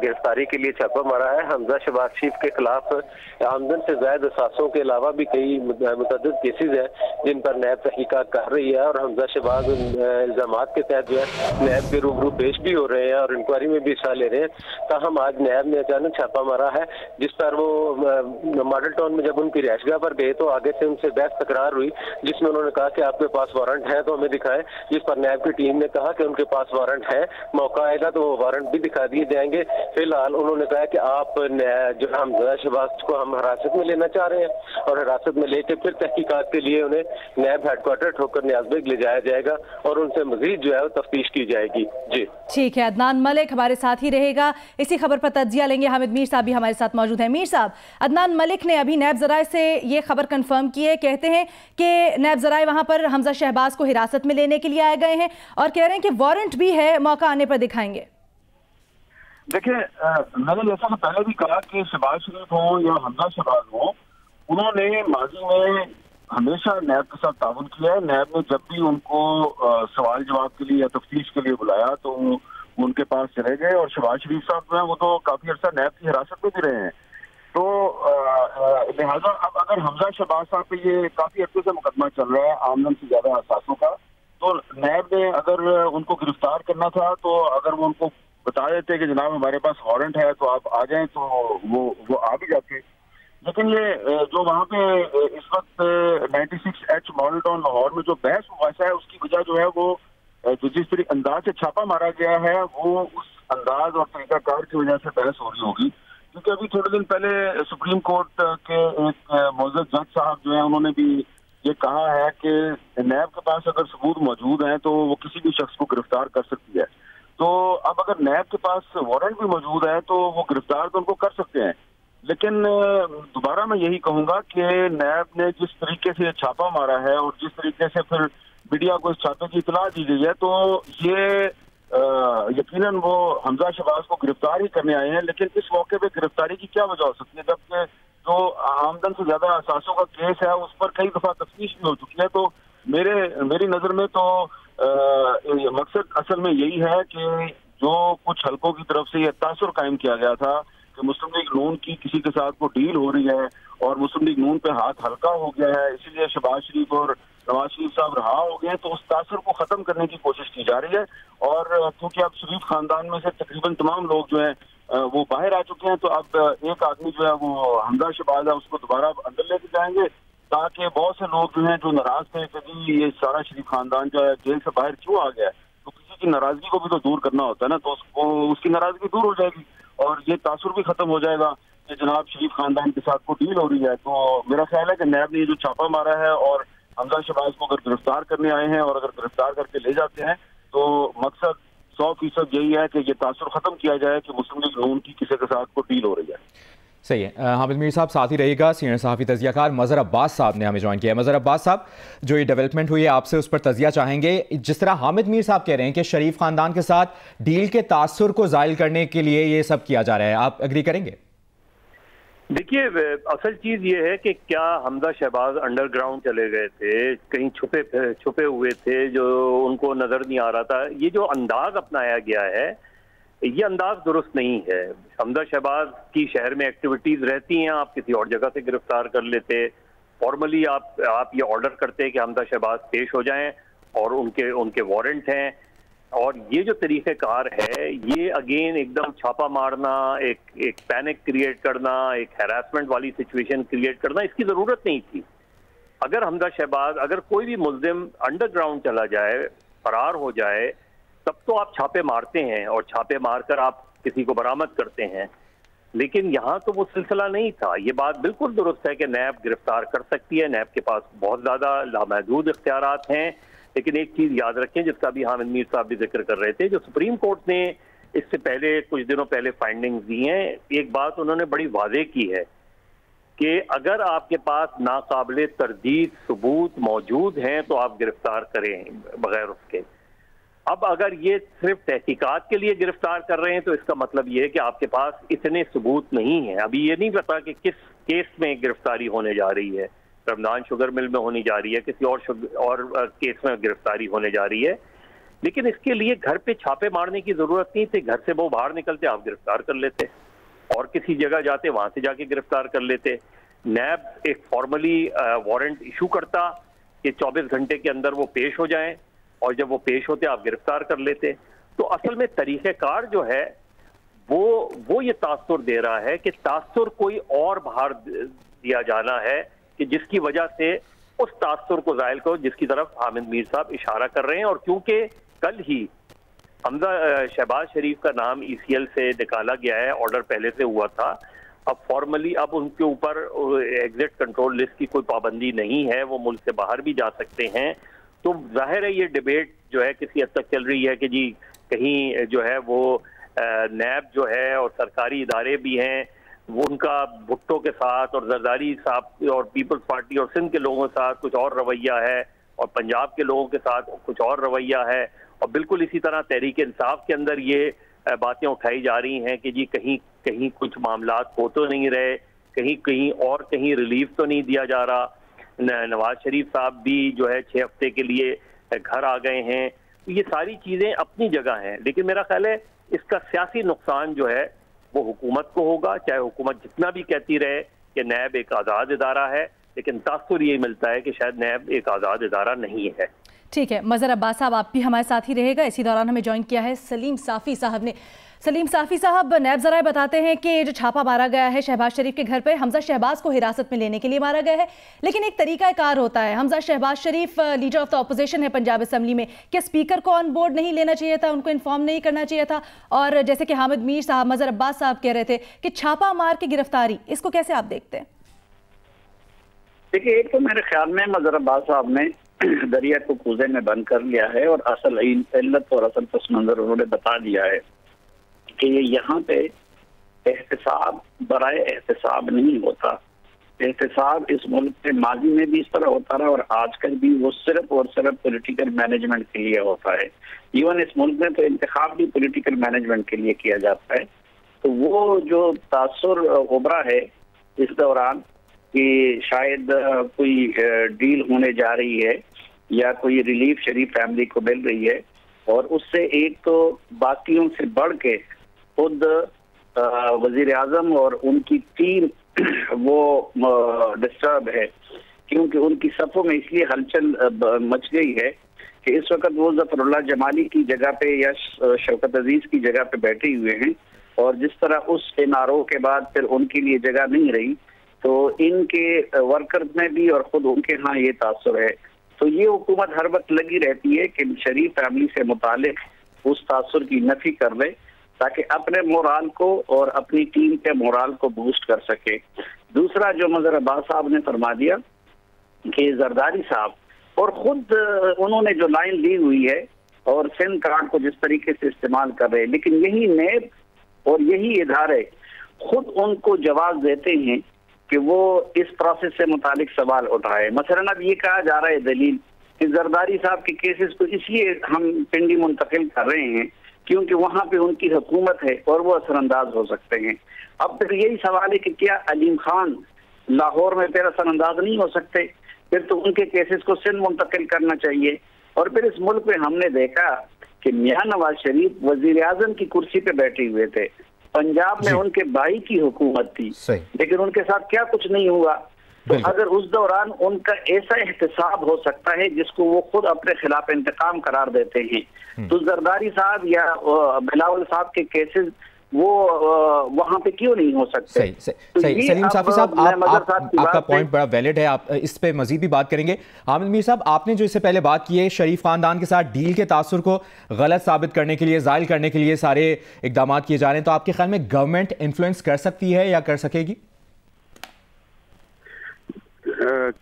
گرفتاری کے لیے چھاپا مارا ہے. حمزہ شہباز شریف کے خلاف آمدن سے زائد اثاثوں کے علاوہ بھی کئی متعدد کیسز ہیں جن پر نیب تحقیقات کر رہی ہے، اور حمزہ شہباز الزامات کے تحت جو ہے نیب کے روبرو پیش بھی ہو رہے ہیں اور انکوائری میں بھی حصہ لے رہے ہیں. تاہم آج نیب نے اچانک چھاپا مارا ہے جس پر وہ ماڈل ٹاؤن میں جب ان کی رہائش گاہ پر گئے تو آگے سے ان سے بحث تکرار ہوئی، جس میں انہوں نے کہا کہ آپ کے پاس وارنٹ ہے تو ہمیں دکھائیں، جس پر نیب کی ٹیم نے کہا کہ ان کے پاس وارنٹ ہے، موقع آئے گا تو وہ وارنٹ بھی دکھا دیے جائیں گے. فی الحال انہوں نے کہا کہ آپ جو حمزہ شہباز کو ہم حراست میں لینا چاہ رہے ہیں، اور حراست میں لے کے پھر تحقیقات کے لیے انہیں نیب ہیڈ کوارٹر ٹھوکر نیاز بیگ لے جایا جائے گا اور ان سے مزید جو ہے وہ تفتیش کی جائے گی. جی ٹھیک ہے، عدنان ملک ہمارے ساتھ ہی رہے گا، اسی خبر پر تجزیہ لیں گے. حامد میر صاحب بھی ہمارے ساتھ موجود ہیں. میر صاحب، عدنان ملک نے ابھی نیب ذرائع سے یہ خبر کنفرم کی ہے، کہتے ہیں کہ نیب ذرائع وہاں پر حمزہ شہباز کو حراست میں لینے کے لیے آئے گئے ہیں اور کہہ رہے ہیں کہ وارنٹ بھی ہے، موقع آنے پر دکھائیں گے. دیکھیں، میں نے جیسا کہ پہلے بھی کہا کہ شہباز شریف ہوں یا حمزہ شہباز ہوں، انہوں نے ماضی میں ہمیشہ نیب کے ساتھ تعاون کیا ہے. نیب نے جب بھی ان کو سوال جواب کے لیے یا تفتیش کے لیے بلایا تو ان کے پاس چلے گئے، اور شہباز شریف صاحب جو ہیں وہ تو کافی عرصہ نیب کی حراست میں بھی رہے ہیں. لہٰذا اب اگر حمزہ شہباز صاحب پہ یہ کافی عرصے سے مقدمہ چل رہا ہے آمدن سے زیادہ اثاثوں کا، تو نیب نے اگر ان کو گرفتار کرنا تھا تو اگر وہ ان کو بتا دیتے کہ جناب ہمارے پاس وارنٹ ہے تو آپ آ جائیں تو وہ آ بھی جاتے. لیکن یہ جو وہاں پہ اس وقت 96H ماڈل ٹاؤن لاہور میں جو بحث ہوا ہے اس کی وجہ جو ہے وہ جس طرح انداز سے چھاپا مارا گیا ہے وہ اس انداز اور طریقہ کار کی وجہ سے بحث ہو رہی ہوگی. کیونکہ ابھی تھوڑے دن پہلے سپریم کورٹ کے ایک معزز جج صاحب جو ہیں انہوں نے بھی یہ کہا ہے کہ نیب کے پاس اگر ثبوت موجود ہیں تو وہ کسی بھی شخص کو گرفتار کر سکتی ہے. تو اب اگر نیب کے پاس وارنٹ بھی موجود ہے تو وہ گرفتار تو ان کو کر سکتے ہیں. لیکن دوبارہ میں یہی کہوں گا کہ نیب نے جس طریقے سے چھاپا مارا ہے اور جس طریقے سے پھر میڈیا کو اس چھاپے کی اطلاع دی گئی ہے تو یہ یقیناً وہ حمزہ شہباز کو گرفتار ہی کرنے آئے ہیں. لیکن اس موقع پہ گرفتاری کی کیا وجہ ہو سکتی ہے جبکہ جو آمدن سے زیادہ اثاثوں کا کیس ہے اس پر کئی دفعہ تفتیش بھی ہو چکی ہے. تو میری نظر میں تو مقصد اصل میں یہی ہے کہ جو کچھ حلقوں کی طرف سے یہ تاثر قائم کیا گیا تھا کہ مسلم لیگ نون کی کسی کے ساتھ کو ڈیل ہو رہی ہے اور مسلم لیگ نون پہ ہاتھ ہلکا ہو گیا ہے، اسی لیے شہباز شریف اور نواز شریف صاحب رہا ہو گئے، تو اس تاثر کو ختم کرنے کی کوشش کی جا رہی ہے. اور کیونکہ اب شریف خاندان میں سے تقریباً تمام لوگ جو ہیں وہ باہر آ چکے ہیں تو اب ایک آدمی جو ہے وہ حمزہ شہباز ہے اس کو دوبارہ اندر لے کے جائیں گے تاکہ بہت سے لوگ جو ہیں جو ناراض تھے کہ جی یہ سارا شریف خاندان جو ہے جیل سے باہر کیوں آ گیا ہے، تو کسی کی ناراضگی کو بھی تو دور کرنا ہوتا ہے نا، تو اس کی ناراضگی دور ہو جائے گی اور یہ تاثر بھی ختم ہو جائے گا کہ جناب شریف خاندان کے ساتھ کو ڈیل ہو رہی ہے. تو میرا خیال ہے کہ نیب نے یہ جو چھاپا مارا ہے اور حمزہ شہباز کو اگر گرفتار کرنے آئے ہیں اور اگر گرفتار کر کے لے جاتے ہیں تو مقصد 100% یہی ہے کہ یہ تاثر ختم کیا جائے کہ مسلم لیگ نون کی کسی کے ساتھ کو ڈیل ہو رہی ہے. صحیح ہے. حامد میر صاحب ساتھ ہی رہے گا. سینئر صحافی تجزیہ کار مظہر عباس صاحب نے ہمیں جوائن کیا ہے. مظہر عباس صاحب، جو یہ ڈیولپمنٹ ہوئی ہے آپ سے اس پر تجزیہ چاہیں گے. جس طرح حامد میر صاحب کہہ رہے ہیں کہ شریف خاندان کے ساتھ ڈیل کے تاثر کو زائل کرنے کے لیے یہ سب کیا جا رہا ہے، آپ اگری کریں گے؟ دیکھیے اصل چیز یہ ہے کہ کیا حمزہ شہباز انڈر گراؤنڈ چلے گئے تھے، کہیں چھپے ہوئے تھے جو ان کو نظر نہیں آ رہا تھا. یہ جو انداز اپنایا گیا ہے یہ انداز درست نہیں ہے. حمزہ شہباز کی شہر میں ایکٹیویٹیز رہتی ہیں، آپ کسی اور جگہ سے گرفتار کر لیتے، فارملی آپ یہ آرڈر کرتے کہ حمزہ شہباز پیش ہو جائیں اور ان کے وارنٹ ہیں. اور یہ جو طریقہ کار ہے یہ اگین ایک دم چھاپا مارنا، ایک پینک کریٹ کرنا، ایک ہیراسمنٹ والی سچویشن کریٹ کرنا، اس کی ضرورت نہیں تھی. اگر حمزہ شہباز، اگر کوئی بھی ملزم انڈر گراؤنڈ چلا جائے، فرار ہو جائے، تب تو آپ چھاپے مارتے ہیں اور چھاپے مار کر آپ کسی کو برآمد کرتے ہیں. لیکن یہاں تو وہ سلسلہ نہیں تھا. یہ بات بالکل درست ہے کہ نیب گرفتار کر سکتی ہے، نیب کے پاس بہت زیادہ لامحدود اختیارات ہیں. لیکن ایک چیز یاد رکھیں جس کا بھی حامد میر صاحب بھی ذکر کر رہے تھے، جو سپریم کورٹ نے اس سے پہلے کچھ دنوں پہلے فائنڈنگز دی ہیں، ایک بات انہوں نے بڑی واضح کی ہے کہ اگر آپ کے پاس ناقابل تردید ثبوت موجود ہیں تو آپ گرفتار کریں بغیر اس کے. اب اگر یہ صرف تحقیقات کے لیے گرفتار کر رہے ہیں تو اس کا مطلب یہ ہے کہ آپ کے پاس اتنے ثبوت نہیں ہیں. ابھی یہ نہیں پتا کہ کس کیس میں گرفتاری ہونے جا رہی ہے، رمضان شوگر مل میں ہونی جا رہی ہے، کسی اور کیس میں گرفتاری ہونے جا رہی ہے. لیکن اس کے لیے گھر پہ چھاپے مارنے کی ضرورت نہیں تھی. گھر سے وہ باہر نکلتے آپ گرفتار کر لیتے اور کسی جگہ جاتے وہاں سے جا کے گرفتار کر لیتے. نیب ایک فارملی وارنٹ ایشو کرتا کہ 24 گھنٹے کے اندر وہ پیش ہو جائیں اور جب وہ پیش ہوتے آپ گرفتار کر لیتے. تو اصل میں طریقہ کار جو ہے وہ یہ تاثر دے رہا ہے کہ تاثر کوئی اور باہر دیا جانا ہے کہ جس کی وجہ سے اس تاثر کو زائل کرو جس کی طرف حامد میر صاحب اشارہ کر رہے ہیں. اور کیونکہ کل ہی حمزہ شہباز شریف کا نام ECL سے نکالا گیا ہے، آرڈر پہلے سے ہوا تھا، اب فارملی اب ان کے اوپر ایگزٹ کنٹرول لسٹ کی کوئی پابندی نہیں ہے، وہ ملک سے باہر بھی جا سکتے ہیں. تو ظاہر ہے یہ ڈیبیٹ جو ہے کسی حد تک چل رہی ہے کہ جی کہیں جو ہے وہ نیب جو ہے اور سرکاری ادارے بھی ہیں وہ ان کا بھٹو کے ساتھ اور زرداری صاحب اور پیپلز پارٹی اور سندھ کے لوگوں کے ساتھ کچھ اور رویہ ہے اور پنجاب کے لوگوں کے ساتھ کچھ اور رویہ ہے. اور بالکل اسی طرح تحریک انصاف کے اندر یہ باتیں اٹھائی جا رہی ہیں کہ جی کہیں کچھ معاملات ہو تو نہیں رہے، کہیں ریلیف تو نہیں دیا جا رہا. نواز شریف صاحب بھی جو ہے 6 ہفتے کے لیے گھر آ گئے ہیں. یہ ساری چیزیں اپنی جگہ ہیں، لیکن میرا خیال ہے اس کا سیاسی نقصان جو ہے وہ حکومت کو ہوگا، چاہے حکومت جتنا بھی کہتی رہے کہ نیب ایک آزاد ادارہ ہے، لیکن تاثر یہ ملتا ہے کہ شاید نیب ایک آزاد ادارہ نہیں ہے۔ ٹھیک ہے، مظہر عباس صاحب آپ بھی ہمارے ساتھ ہی رہے گا۔ اسی دوران ہمیں جوائن کیا ہے سلیم صافی صاحب نے۔ سلیم صافی صاحب، نیب ذرائع بتاتے ہیں کہ جو چھاپا مارا گیا ہے شہباز شریف کے گھر پہ، حمزہ شہباز کو حراست میں لینے کے لیے مارا گیا ہے، لیکن ایک طریقہ کار ہوتا ہے۔ حمزہ شہباز شریف لیڈر آف دا اپوزیشن ہے پنجاب اسمبلی میں، کیا اسپیکر کو آن بورڈ نہیں لینا چاہیے تھا، ان کو انفارم نہیں کرنا چاہیے تھا؟ اور جیسے کہ حامد میر صاحب، مظہر عباس صاحب کہہ رہے تھے کہ چھاپا مار کی گرفتاری، اس کو کیسے آپ دیکھتے ہیں؟ دیکھیے، ایک تو میرے خیال میں مظہر عباس صاحب نے دریا کو کوزے میں بند کر لیا ہے، اور اصل علت اور اصل پس منظر انہوں نے بتا دیا ہے کہ یہاں پہ احتساب برائے احتساب نہیں ہوتا۔ احتساب اس ملک کے ماضی میں بھی اس طرح ہوتا رہا، اور آج کل بھی وہ صرف اور صرف پولیٹیکل مینجمنٹ کے لیے ہوتا ہے۔ ایون اس ملک میں تو انتخاب بھی پولیٹیکل مینجمنٹ کے لیے کیا جاتا ہے۔ تو وہ جو تاثر ابھرا ہے اس دوران کہ شاید کوئی ڈیل ہونے جا رہی ہے یا کوئی ریلیف شریف فیملی کو مل رہی ہے، اور اس سے ایک تو باقیوں سے بڑھ کے خود وزیر اعظم اور ان کی ٹیم وہ ڈسٹرب ہے، کیونکہ ان کی صفوں میں اس لیے ہلچل مچ گئی ہے کہ اس وقت وہ ظفر اللہ جمالی کی جگہ پہ یا شوکت عزیز کی جگہ پہ بیٹھے ہوئے ہیں، اور جس طرح اس NRO کے بعد پھر ان کے لیے جگہ نہیں رہی، تو ان کے ورکرز میں بھی اور خود ان کے ہاں یہ تاثر ہے۔ تو یہ حکومت ہر وقت لگی رہتی ہے کہ شریف فیملی سے متعلق اس تاثر کی نفی کر لے، تاکہ اپنے مورال کو اور اپنی ٹیم کے مورال کو بوسٹ کر سکے۔ دوسرا جو مظہر عباس صاحب نے فرما دیا کہ زرداری صاحب اور خود انہوں نے جو لائن لی ہوئی ہے اور سندھ کارڈ کو جس طریقے سے استعمال کر رہے ہیں، لیکن یہی نیب اور یہی ادارے خود ان کو جواز دیتے ہیں کہ وہ اس پروسیس سے متعلق سوال اٹھائے۔ مثلا اب یہ کہا جا رہا ہے دلیل کہ زرداری صاحب کے کیسز کو اس لیے ہم پنڈی منتقل کر رہے ہیں کیونکہ وہاں پہ ان کی حکومت ہے اور وہ اثر انداز ہو سکتے ہیں۔ اب پھر یہی سوال ہے کہ کیا علیم خان لاہور میں پھر اثر انداز نہیں ہو سکتے؟ پھر تو ان کے کیسز کو سندھ منتقل کرنا چاہیے۔ اور پھر اس ملک میں ہم نے دیکھا کہ میاں نواز شریف وزیر اعظم کی کرسی پہ بیٹھے ہوئے تھے، پنجاب میں ان کے بھائی کی حکومت تھی، لیکن ان کے ساتھ کیا کچھ نہیں ہوا۔ تو اگر اس دوران ان کا ایسا احتساب ہو سکتا ہے جس کو وہ خود اپنے خلاف انتقام قرار دیتے ہیں، تو زرداری صاحب یا بلاول صاحب کے کیسز وہ وہاں پہ کیوں نہیں ہو سکتے؟ صحیح۔ سلیم صافی صاحب، آپ کا پوائنٹ بڑا ویلڈ ہے، آپ اس پہ مزید بھی بات کریں گے۔ حامد میر صاحب، آپ نے جو اس سے پہلے بات کی ہے شریف خاندان کے ساتھ ڈیل کے تاثر کو غلط ثابت کرنے کے لیے، زائل کرنے کے لیے سارے اقدامات کیے جا رہے ہیں، تو آپ کے خیال میں گورنمنٹ انفلوئنس کر سکتی ہے یا کر سکے گی؟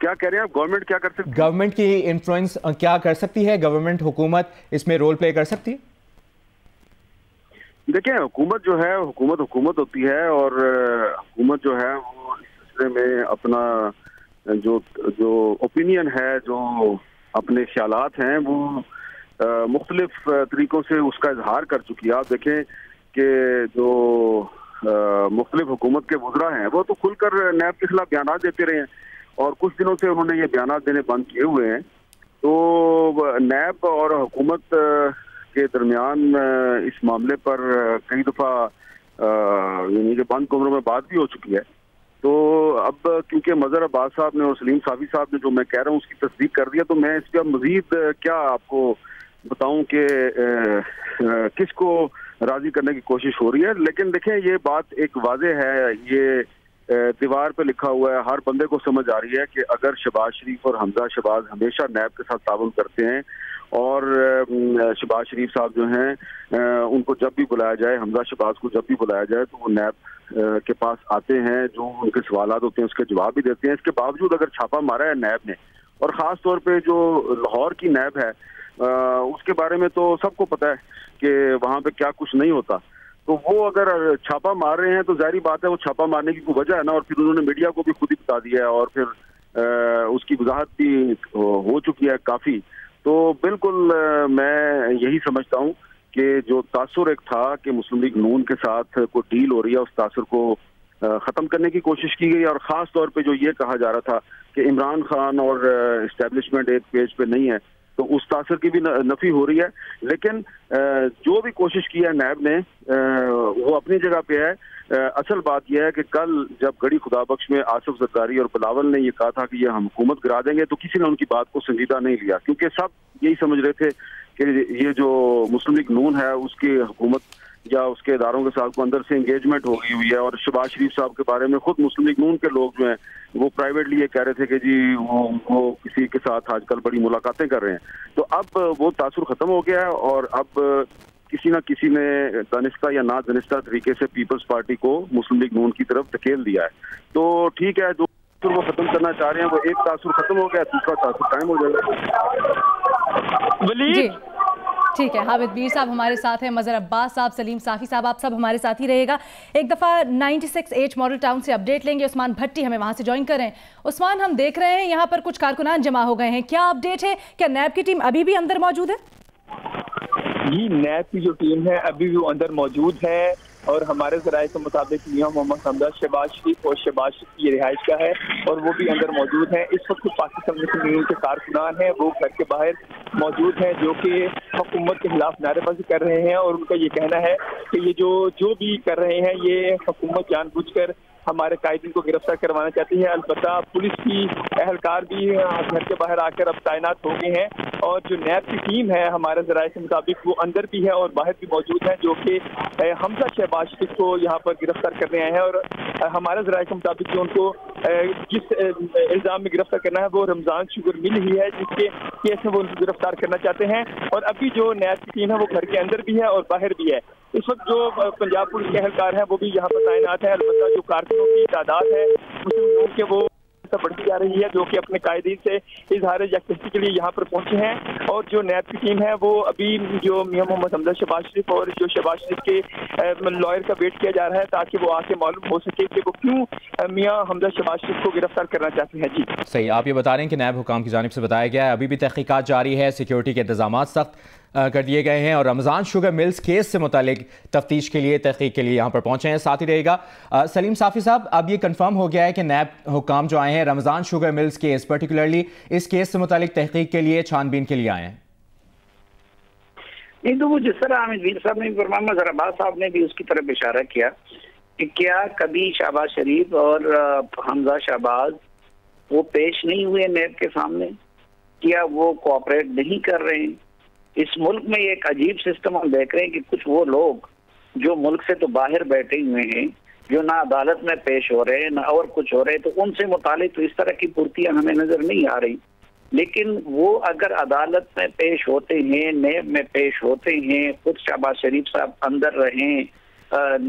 کیا کہہ رہے ہیں آپ؟ گورنمنٹ کیا کر سکتی ہے؟ گورنمنٹ کی انفلوئنس کیا کر سکتی ہے؟ گورنمنٹ، حکومت اس میں رول پلے کر سکتی ہے؟ دیکھیں، حکومت جو ہے حکومت ہوتی ہے، اور حکومت جو ہے وہ اس سلسلے میں اپنا جو اوپینین ہے، جو اپنے خیالات ہیں، وہ مختلف طریقوں سے اس کا اظہار کر چکی ہے۔ آپ دیکھیں کہ جو مختلف حکومت کے وزراء ہیں وہ تو کھل کر نیب کے خلاف بیانات دیتے رہے ہیں، اور کچھ دنوں سے انہوں نے یہ بیانات دینے بند کیے ہوئے ہیں۔ تو نیب اور حکومت کے درمیان اس معاملے پر کئی دفعہ یعنی کہ بند کمروں میں بات بھی ہو چکی ہے۔ تو اب کیونکہ مظہر عباس صاحب نے اور سلیم صافی صاحب نے جو میں کہہ رہا ہوں اس کی تصدیق کر دیا، تو میں اس پہ مزید کیا آپ کو بتاؤں کہ کس کو راضی کرنے کی کوشش ہو رہی ہے۔ لیکن دیکھیں، یہ بات ایک واضح ہے، یہ دیوار پہ لکھا ہوا ہے، ہر بندے کو سمجھ آ رہی ہے کہ اگر شہباز شریف اور حمزہ شہباز ہمیشہ نیب کے ساتھ تعاون کرتے ہیں، اور شہباز شریف صاحب جو ہیں ان کو جب بھی بلایا جائے، حمزہ شہباز کو جب بھی بلایا جائے تو وہ نیب کے پاس آتے ہیں، جو ان کے سوالات ہوتے ہیں اس کے جواب بھی دیتے ہیں۔ اس کے باوجود اگر چھاپا مارا ہے نیب نے، اور خاص طور پہ جو لاہور کی نیب ہے اس کے بارے میں تو سب کو پتہ ہے کہ وہاں پہ کیا کچھ نہیں ہوتا، تو وہ اگر چھاپا مار رہے ہیں تو ظاہری بات ہے وہ چھاپا مارنے کی کوئی وجہ ہے نا، اور پھر انہوں نے میڈیا کو بھی خود ہی بتا دیا ہے، اور پھر اس کی وضاحت بھی ہو چکی ہے کافی۔ تو بالکل میں یہی سمجھتا ہوں کہ جو تاثر ایک تھا کہ مسلم لیگ نون کے ساتھ کوئی ڈیل ہو رہی ہے، اس تاثر کو ختم کرنے کی کوشش کی گئی، اور خاص طور پہ جو یہ کہا جا رہا تھا کہ عمران خان اور اسٹیبلشمنٹ ایک پیج پہ نہیں ہے، तो उस तासर की भी नफी हो रही है। लेकिन जो भी कोशिश की है नैब ने वो अपनी जगह पे है। असल बात यह है कि कल जब गढ़ी खुदाबख्श में आसिफ जरदारी और बिलावल ने ये कहा था कि ये हम हुकूमत गिरा देंगे, तो किसी ने उनकी बात को संजीदा नहीं लिया, क्योंकि सब यही समझ रहे थे कि ये जो मुस्लिम लीग नून है उसकी हुकूमत या उसके इदारों के साथ को अंदर से एंगेजमेंट हो गई हुई है। और शहबाज शरीफ साहब के बारे में खुद मुस्लिम लीग नून के लोग जो हैं वो प्राइवेटली ये कह रहे थे कि जी वो किसी के साथ आजकल बड़ी मुलाकातें कर रहे हैं। तो अब वो तासुर खत्म हो गया है और अब किसी न किसी ने दानिस्ता या ना दानिस्ता तरीके से पीपल्स पार्टी को मुस्लिम लीग नून की तरफ धकेल दिया है। तो ठीक है, जो वो खत्म करना चाह रहे हैं वो एक तासुर खत्म हो गया, दूसरा तासुर कायम हो जाएगा। जी ठीक है, हामिद मीर साहब हमारे साथ हैं, मजहर अब्बास साहब, सलीम साफी साहब, आप सब हमारे साथ ही रहेगा। एक दफ़ा 96H मॉडल टाउन से अपडेट लेंगे, उस्मान भट्टी हमें वहाँ से ज्वाइन कर रहे हैं। उस्मान, हम देख रहे हैं यहाँ पर कुछ कारकुनान जमा हो गए हैं, क्या अपडेट है? क्या नैब की टीम अभी भी अंदर मौजूद है? जी, नैब की जो टीम है अभी भी वो अंदर मौजूद है और हमारे ज़राए के मुताबिक मियां मोहम्मद हमजा शहबाज शरीफ और शहबाज शरीफ की रिहाइश का है और वो भी अंदर मौजूद है। इस वक्त पाकिस्तान मुस्लिम लीग के कारकुनान हैं वो घर के बाहर मौजूद हैं जो कि हुकूमत के खिलाफ नारेबाजी कर रहे हैं और उनका ये कहना है कि ये जो भी कर रहे हैं ये हुकूमत जानबूझकर हमारे कायदीन को गिरफ्तार करवाना चाहती है। अलबत्ता पुलिस की एहलकार भी घर के बाहर आकर अब तैनात हो गए हैं और जो नैब की टीम है हमारे ज़राए के मुताबिक वो अंदर भी है और बाहर भी मौजूद है जो कि हमजा शहबाज शरीफ को यहाँ पर गिरफ्तार करने आए हैं। और हमारे ज़राए के मुताबिक जो उनको जिस इल्ज़ाम में गिरफ्तार करना है वो रमज़ान शुगर मिल ही है जिसके केस में वो उनको गिरफ्तार करना चाहते हैं। और अभी जो नैब की टीम है वो घर के अंदर भी है और बाहर भी है। इस वक्त जो पंजाब पुलिस के एहलकार हैं वो भी यहाँ पर तैनात है। अलबत्ता जो कारकुनों की तादाद है मुस्लिम लीग के वो बढ़ती जा रही है जो कि अपने कायदीन से इजहार यकजहती के लिए यहाँ पर पहुंचे हैं। और जो नैब की टीम है वो अभी जो मियां मोहम्मद हमजा शहबाज शरीफ और जो शहबाज शरीफ के लॉयर का वेट किया जा रहा है ताकि वो आके मालूम हो सके कि वो क्यों मियां हमजा शहबाज शरीफ को गिरफ्तार करना चाहते हैं। जी सही, आप ये बता रहे हैं कि नैब हुकाम की जानिब से बताया गया है अभी भी तहकीकात जारी है, सिक्योरिटी के इंतजाम सख्त कर दिए गए हैं और रमज़ान शुगर मिल्स केस से मुतालिक तफ्तीश के लिए तहकीक के लिए यहाँ पर पहुँचे हैं। साथ ही रहेगा सलीम साफी साहब, अब ये कंफर्म हो गया है कि नैब हुकाम जो आए हैं Ramzan sugar mills case particularly इस केस से मुतालिक तहकीक के लिए छानबीन के लिए आए हैं। नहीं तो वो जिस तरह हामिद मीर साहब ने मोहम्मद अब्बास साहब ने भी उसकी तरफ इशारा किया कि क्या कभी शहबाज शरीफ और हमजा शहबाज वो पेश नहीं हुए नैब के सामने, क्या वो कोऑपरेट नहीं कर रहे हैं? इस मुल्क में एक अजीब सिस्टम हम देख रहे हैं कि कुछ वो लोग जो मुल्क से तो बाहर बैठे हुए हैं जो ना अदालत में पेश हो रहे हैं ना और कुछ हो रहे हैं, तो उनसे मुतालिक तो इस तरह की पूर्तियां हमें नजर नहीं आ रही। लेकिन वो अगर अदालत में पेश होते हैं, नैब में पेश होते हैं, खुद शहबाज शरीफ साहब अंदर रहें,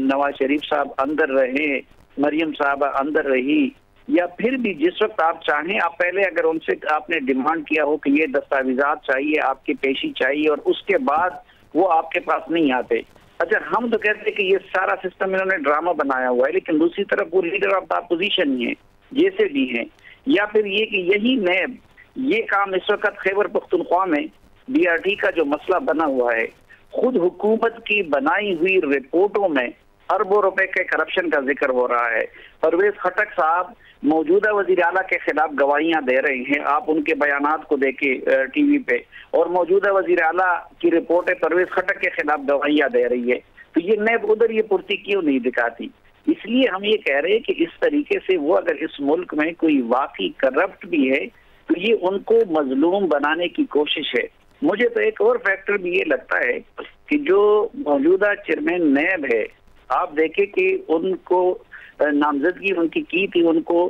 नवाज शरीफ साहब अंदर रहें, मरियम साहब अंदर रही, या फिर भी जिस वक्त आप चाहें आप पहले अगर उनसे आपने डिमांड किया हो कि ये दस्तावेजात चाहिए, आपकी पेशी चाहिए और उसके बाद वो आपके पास नहीं आते। अच्छा, हम तो कहते हैं कि ये सारा सिस्टम इन्होंने ड्रामा बनाया हुआ है, लेकिन दूसरी तरफ वो लीडर ऑफ द अपोजिशन ही है, जैसे भी हैं। या फिर ये कि यही नैब ये काम इस वक्त खैबर पख्तूनख्वा में BRT का जो मसला बना हुआ है, खुद हुकूमत की बनाई हुई रिपोर्टों में अरबों रुपए के करप्शन का जिक्र हो रहा है। परवेज खटक साहब मौजूदा वजीर आला के खिलाफ गवाहियां दे रहे हैं, आप उनके बयानात को देखें टीवी पे, और मौजूदा वजीर आला की रिपोर्टें परवेज खटक के खिलाफ गवाहियां दे रही है। तो ये नैब उधर ये पूर्ति क्यों नहीं दिखाती? इसलिए हम ये कह रहे हैं कि इस तरीके से वो अगर इस मुल्क में कोई वाकई करप्ट भी है तो ये उनको मजलूम बनाने की कोशिश है। मुझे तो एक और फैक्टर भी ये लगता है कि जो मौजूदा चेयरमैन नैब है, आप देखें कि उनको नामजदगी उनकी की थी उनको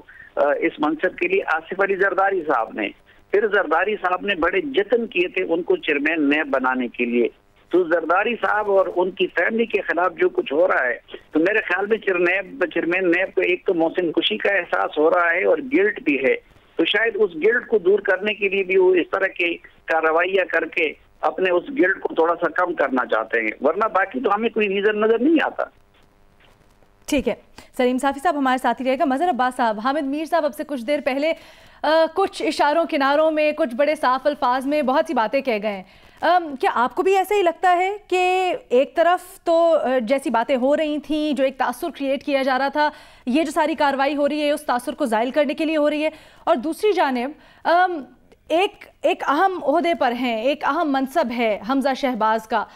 इस मनसब के लिए आसिफ अली जरदारी साहब ने, फिर जरदारी साहब ने बड़े जतन किए थे उनको चेयरमैन नैब बनाने के लिए। तो जरदारी साहब और उनकी फैमिली के खिलाफ जो कुछ हो रहा है, तो मेरे ख्याल में चेयरमैन नैब को एक तो मोहसिन खुशी का एहसास हो रहा है और गिल्ट भी है। तो शायद उस गिल्ट को दूर करने के लिए भी वो इस तरह की कार्रवाइयां करके अपने उस गिल्ट को थोड़ा सा कम करना चाहते हैं, वरना बाकी तो हमें कोई रीजन नजर नहीं आता। ठीक है, सलीम साफी साहब हमारे साथ ही रहेगा। मजहर अब्बास साहब, हामिद मीर साहब अब से कुछ देर पहले कुछ इशारों किनारों में, कुछ बड़े साफ अल्फाज में बहुत सी बातें कह गए। क्या आपको भी ऐसे ही लगता है कि एक तरफ तो जैसी बातें हो रही थी, जो एक तासुर क्रिएट किया जा रहा था, ये जो सारी कार्रवाई हो रही है उस तासुर को ज़ाइल करने के लिए हो रही है, और दूसरी जानिब एक अहम ओहदे पर हैं, एक अहम मनसब है हमजा शहबाज का,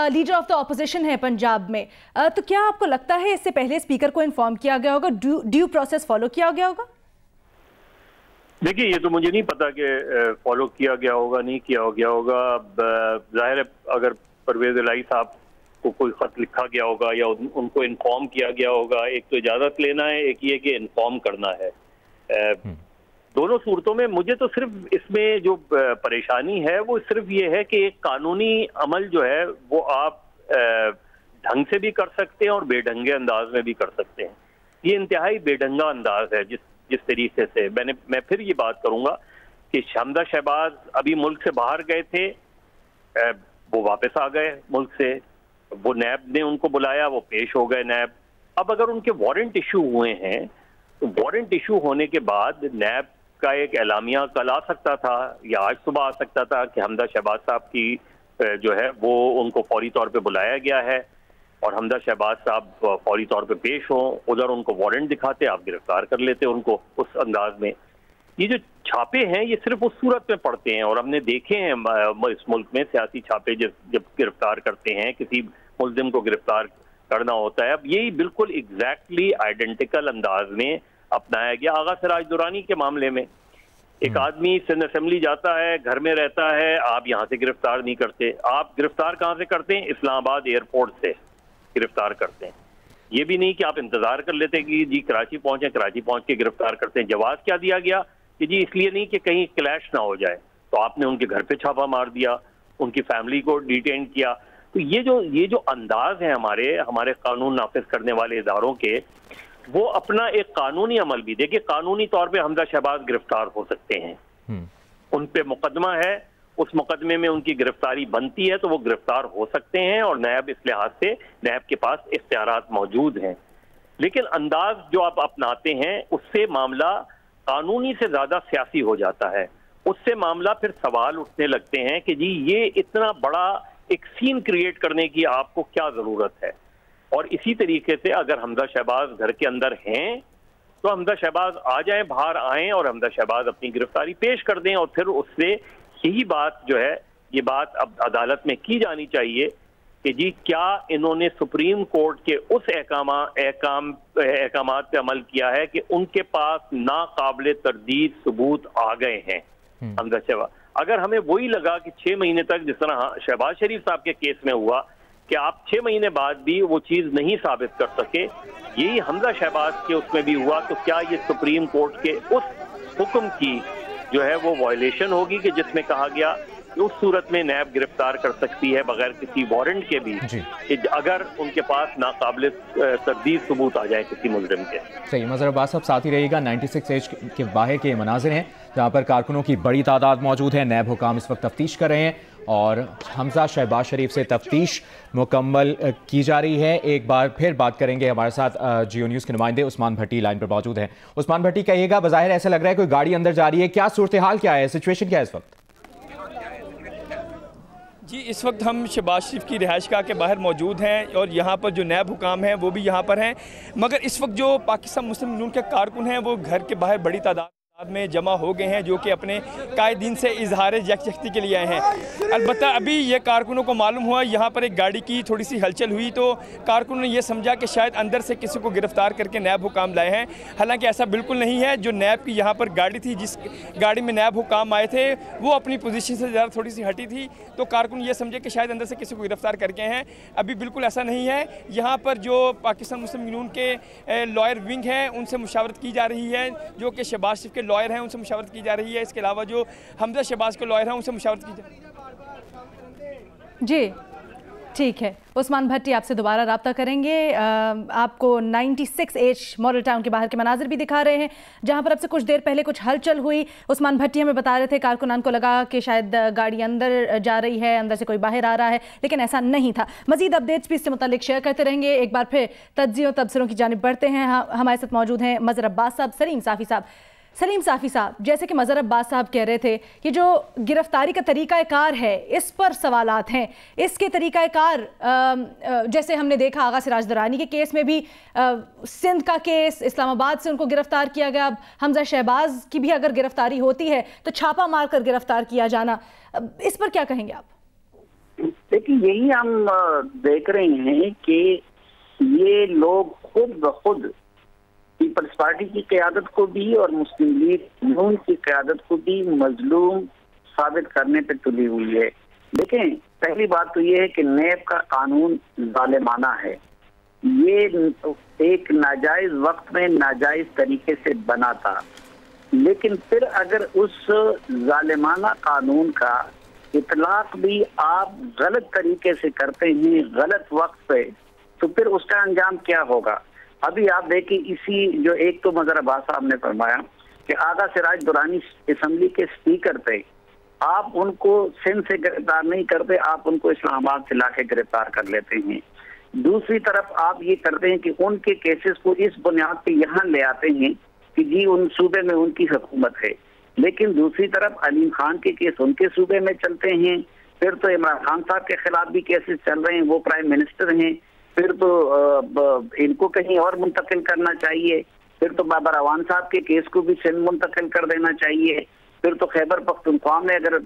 लीडर ऑफ द ऑपोजिशन है पंजाब में, तो क्या आपको लगता है इससे पहले स्पीकर को इन्फॉर्म किया गया होगा, ड्यू प्रोसेस फॉलो किया गया होगा? देखिए, ये तो मुझे नहीं पता कि फॉलो किया गया होगा नहीं किया गया होगा। जाहिर है अगर परवेज इलाही साहब को कोई खत लिखा गया होगा या उनको इन्फॉर्म किया गया होगा, एक तो इजाज़त लेना है, एक ये कि इन्फॉर्म करना है। दोनों सूरतों में मुझे तो सिर्फ इसमें जो परेशानी है वो सिर्फ ये है कि एक कानूनी अमल जो है वो आप ढंग से भी कर सकते हैं और बेढंगे अंदाज में भी कर सकते हैं। ये इंतहाई बेढंगा अंदाज है जिस तरीके से मैं फिर ये बात करूंगा कि हमजा शहबाज अभी मुल्क से बाहर गए थे, वो वापस आ गए मुल्क से, वो नैब ने उनको बुलाया, वो पेश हो गए नैब। अब अगर उनके वारंट इशू हुए हैं तो वारंट इशू होने के बाद नैब का एक एलामिया कल आ सकता था या आज सुबह आ सकता था कि हमजा शहबाज साहब की जो है वो उनको फौरी तौर पे बुलाया गया है और हमजा शहबाज साहब फौरी तौर पे पेश हों, उधर उनको वारंट दिखाते, आप गिरफ्तार कर लेते उनको उस अंदाज में। ये जो छापे हैं ये सिर्फ उस सूरत में पड़ते हैं और हमने देखे हैं इस मुल्क में सियासी छापे जब गिरफ्तार करते हैं, किसी मुल्जिम को गिरफ्तार करना होता है। अब यही बिल्कुल एग्जैक्टली आइडेंटिकल अंदाज में अपनाया गया आगा सिराज दुरानी के मामले में। एक आदमी सिंध असेंबली जाता है, घर में रहता है, आप यहाँ से गिरफ्तार नहीं करते। आप गिरफ्तार कहाँ से करते हैं? इस्लामाबाद एयरपोर्ट से गिरफ्तार करते हैं। ये भी नहीं कि आप इंतजार कर लेते कि जी कराची पहुंचे, कराची पहुंच के गिरफ्तार करते हैं। जवाब क्या दिया गया कि जी इसलिए नहीं कि कहीं क्लैश ना हो जाए, तो आपने उनके घर पे छापा मार दिया, उनकी फैमिली को डिटेन किया। तो ये जो अंदाज है हमारे कानून नाफिज करने वाले इदारों के, वो अपना एक कानूनी अमल भी देखिए, कानूनी तौर पे हमजा शहबाज गिरफ्तार हो सकते हैं, उन पे मुकदमा है, उस मुकदमे में उनकी गिरफ्तारी बनती है तो वो गिरफ्तार हो सकते हैं और नैब इस लिहाज से नैब के पास इख्तियारात मौजूद हैं। लेकिन अंदाज जो आप अपनाते हैं उससे मामला कानूनी से ज्यादा सियासी हो जाता है। उससे मामला फिर सवाल उठने लगते हैं कि जी ये इतना बड़ा एक सीन क्रिएट करने की आपको क्या जरूरत है। और इसी तरीके से अगर हमजा शहबाज घर के अंदर हैं तो हमजा शहबाज आ जाएं, बाहर आएं और हमजा शहबाज अपनी गिरफ्तारी पेश कर दें और फिर उससे यही बात जो है, ये बात अब अदालत में की जानी चाहिए कि जी क्या इन्होंने सुप्रीम कोर्ट के उस अहकामात पे अमल किया है कि उनके पास नाकाबिले तरदीद सबूत आ गए हैं हमजा शहबाज। अगर हमें वही लगा कि 6 महीने तक, जिस तरह शहबाज शरीफ साहब के केस में हुआ कि आप 6 महीने बाद भी वो चीज नहीं साबित कर सके, यही हमजा शहबाज के उसमें भी हुआ, तो क्या ये सुप्रीम कोर्ट के उस हुक्म की जो है वो वायलेशन होगी कि जिसमें कहा गया कि उस सूरत में नैब गिरफ्तार कर सकती है बगैर किसी वारंट के भी कि अगर उनके पास नाकाबिल तरदीद सबूत आ जाए किसी मुजरिम के। सही, मज़हर अब्बास साहब साथ ही रहिएगा। 96H के बाहर के मनाजिर हैं जहाँ पर कारकुनों की बड़ी तादाद मौजूद है। नैब हुकाम इस वक्त तफ्तीश कर रहे हैं और हमजा शहबाज शरीफ से तफ्तीश मुकम्मल की जा रही है। एक बार फिर बात करेंगे, हमारे साथ जियो न्यूज़ के नुमाइंदे उस्मान भट्टी लाइन पर मौजूद हैं। उस्मान भट्टी, कहिएगा, बज़ाहिर ऐसा लग रहा है कोई गाड़ी अंदर जा रही है, क्या सूरत हाल क्या है, सिचुएशन क्या है इस वक्त? जी, इस वक्त हम शहबाज शरीफ की रिहाइश गाह के बाहर मौजूद हैं और यहाँ पर जो नैब हुकाम हैं वो भी यहाँ पर हैं, मगर इस वक्त जो पाकिस्तान मुस्लिम लीग के कारकुन हैं वो घर के बाहर बड़ी तादाद में जमा हो गए हैं, जो कि अपने कायदीन से इजहार यकजहती के लिए आए हैं। अलबत्ता अभी ये कारकुनों को मालूम हुआ, यहाँ पर एक गाड़ी की थोड़ी सी हलचल हुई तो कारकुनों ने यह समझा कि शायद अंदर से किसी को गिरफ्तार करके नैब हुकाम लाए हैं। हालांकि ऐसा बिल्कुल नहीं है। जो नैब की यहाँ पर गाड़ी थी, जिस गाड़ी में नैब हुकाम आए थे, वो अपनी पोजीशन से ज़्यादा थोड़ी सी हटी थी, तो कारकुन ये समझे कि शायद अंदर से किसी को गिरफ्तार करके हैं। अभी बिल्कुल ऐसा नहीं है। यहाँ पर जो पाकिस्तान मुस्लिम लीग के लॉयर विंग हैं उनसे मुशावरत की जा रही है, जो कि शहबाज शरीफ के लॉयर हैं उनसे मुशावरत की जा रही है। इसके अलावा जो हमजा शहबाज के लॉयर हैं उनसे मुशावरत की जा रही है। जी ठीक है, उस्मान भट्टी आपसे दोबारा रब्ता करेंगे। आपको 96H मॉडल टाउन के बाहर के मनाजिर भी दिखा रहे हैं जहां पर अब से कुछ देर पहले कुछ हलचल हुई। उस्मान भट्टी हमें बता रहे थे कारकुनान को लगा कि शायद गाड़ी अंदर जा रही है, अंदर से कोई बाहर आ रहा है, लेकिन ऐसा नहीं था। मजीद अपडेट्स भी इससे मुतालिक शेयर करते रहेंगे। एक बार फिर तज्ज़ियों तबसरों की जानिब बढ़ते हैं। हमारे साथ मौजूद हैं मज़हर अब्बास साहब, सलीम साफ़ी साहब। सलीम साफ़ी साहब, जैसे कि मज़हर अब्बास साहब कह रहे थे कि जो गिरफ्तारी का तरीक़ाकार है इस पर सवालात हैं। इसके तरीक़ाकार जैसे हमने देखा आगा सिराज दरानी के केस में भी, सिंध का केस, इस्लामाबाद से उनको गिरफ्तार किया गया। अब हमजा शहबाज की भी अगर गिरफ्तारी होती है तो छापा मार कर गिरफ्तार किया जाना, इस पर क्या कहेंगे आप? देखिए, यही हम देख रहे हैं कि ये लोग खुद ब खुद पीपल्स पार्टी की क़यादत को भी और मुस्लिम लीग नून की क़यादत को भी मजलूम साबित करने पे तुली हुई है। देखें, पहली बात तो ये है कि नैब का कानून जालिमाना है। ये एक नाजायज वक्त में नाजायज तरीके से बना था, लेकिन फिर अगर उस जालिमाना कानून का इतलाक भी आप गलत तरीके से करते हैं गलत वक्त पे, तो फिर उसका अंजाम क्या होगा? अभी आप देखिए, इसी जो एक तो मज़हर अब्बास साहब ने फरमाया कि आगा सिराज दुरानी असेंबली के स्पीकर थे, आप उनको सिंध से गिरफ्तार नहीं करते, आप उनको इस्लामाबाद से लाके गिरफ्तार कर लेते हैं। दूसरी तरफ आप ये करते हैं कि उनके केसेस को इस बुनियाद पे यहाँ ले आते हैं कि जी उन सूबे में उनकी हुकूमत है, लेकिन दूसरी तरफ अलीम खान के केस उनके सूबे में चलते हैं। फिर तो इमरान खान साहब के खिलाफ भी केसेस चल रहे हैं, वो प्राइम मिनिस्टर हैं। फिर तो इनको कहीं और मुंतकिल करना चाहिए। फिर तो बाबर अवान साहब के केस को भी सिंध मुंतकिल कर देना चाहिए। फिर तो खैबर पख्तूनख्वा में अगर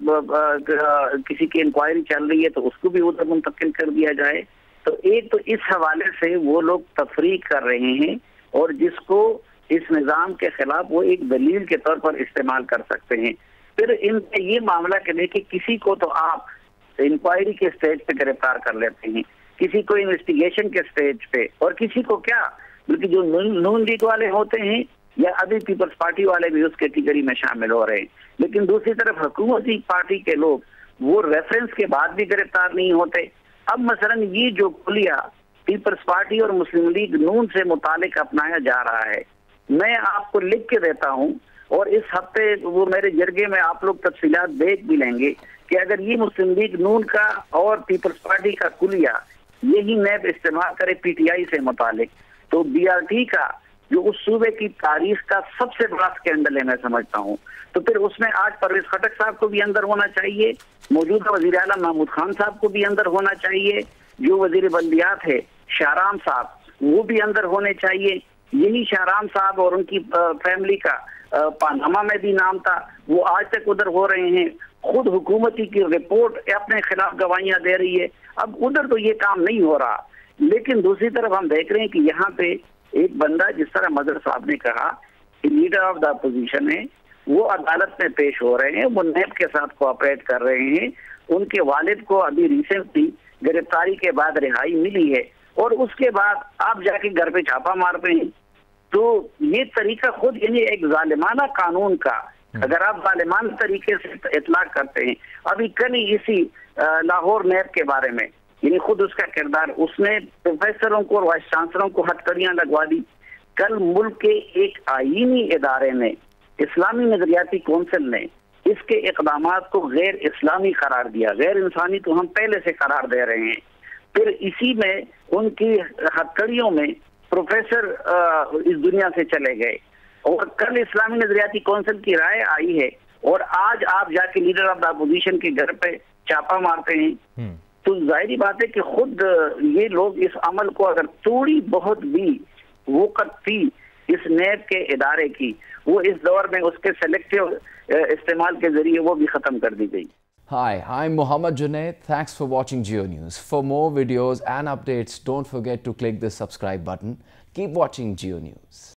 किसी की इंक्वायरी चल रही है तो उसको भी उधर मुंतकिल कर दिया जाए। तो एक तो इस हवाले से वो लोग तफरीक कर रहे हैं, और जिसको इस निज़ाम के खिलाफ वो एक दलील के तौर पर इस्तेमाल कर सकते हैं। फिर इनका ये मामला कहने कि किसी को तो आप इंक्वायरी के स्टेज पे गिरफ्तार कर लेते हैं, किसी को इन्वेस्टिगेशन के स्टेज पे, और किसी को क्या, बल्कि जो नून लीग वाले होते हैं या अभी पीपल्स पार्टी वाले भी उस कैटेगरी में शामिल हो रहे हैं। लेकिन दूसरी तरफ हुकूमती पार्टी के लोग वो रेफरेंस के बाद भी गिरफ्तार नहीं होते। अब मसलन ये जो खुलिया पीपल्स पार्टी और मुस्लिम लीग नून से मुतालिक अपनाया जा रहा है, मैं आपको लिख के देता हूँ, और इस हफ्ते वो मेरे जरिए में आप लोग तफसीलात देख भी लेंगे कि अगर ये मुस्लिम लीग नून का और पीपल्स पार्टी का कुलिया यही नैब इस्तेमाल करे पीटीआई से मुतालिक, तो बीआरटी का जो उस सूबे की तारीख का सबसे बड़ा स्कैंडल है मैं समझता हूँ, तो फिर उसमें आज परवेज खटक साहब को भी अंदर होना चाहिए, मौजूदा वजीर आला महमूद खान साहब को भी अंदर होना चाहिए, जो वजीर बल्दियात है शाहराम साहब वो भी अंदर होने चाहिए। यही शाहराम साहब और उनकी फैमिली का पानामा में भी नाम था, वो आज तक उधर हो रहे हैं। खुद हुकूमती की रिपोर्ट अपने खिलाफ गवाहियां दे रही है। अब उधर तो ये काम नहीं हो रहा, लेकिन दूसरी तरफ हम देख रहे हैं कि यहाँ पे एक बंदा, जिस तरह मज़हर साहब ने कहा कि लीडर ऑफ द अपोजिशन है, वो अदालत में पेश हो रहे हैं, वो नैब के साथ कोऑपरेट कर रहे हैं। उनके वालिद को अभी रिसेंटली गिरफ्तारी के बाद रिहाई मिली है, और उसके बाद आप जाके घर पे छापा मारते हैं। तो ये तरीका खुद यानी एक जालिमाना कानून का, अगर आप जालिमाना तरीके से इतलाक करते हैं। अभी कल ही इसी लाहौर नैब के बारे में यानी खुद उसका किरदार, उसने प्रोफेसरों को और वाइस चांसलरों को हथकड़ियां लगवा दी। कल मुल्क के एक आईनी इदारे ने, इस्लामी नजरियाती कौंसिल ने इसके इकदामात को गैर इस्लामी करार दिया। गैर इंसानी तो हम पहले से करार दे रहे हैं। फिर इसी में उनकी हथकड़ियों में प्रोफेसर इस दुनिया से चले गए, और कल इस्लामी नजरियाती कौंसिल की राय आई है, और आज आप जाके लीडर ऑफ द अपोजिशन के घर पे छापा मारते हैं। तो जाहिर बात है कि खुद ये लोग इस अमल को, अगर थोड़ी बहुत भी वक़्त थी इस नैब के इदारे की, वो इस दौर में उसके सेलेक्टिव इस्तेमाल के जरिए वो भी खत्म कर दी गई। Hi, I'm Mohammad Junaid. Thanks for watching Geo News. For more videos and updates, don't forget to click the subscribe button. Keep watching Geo News.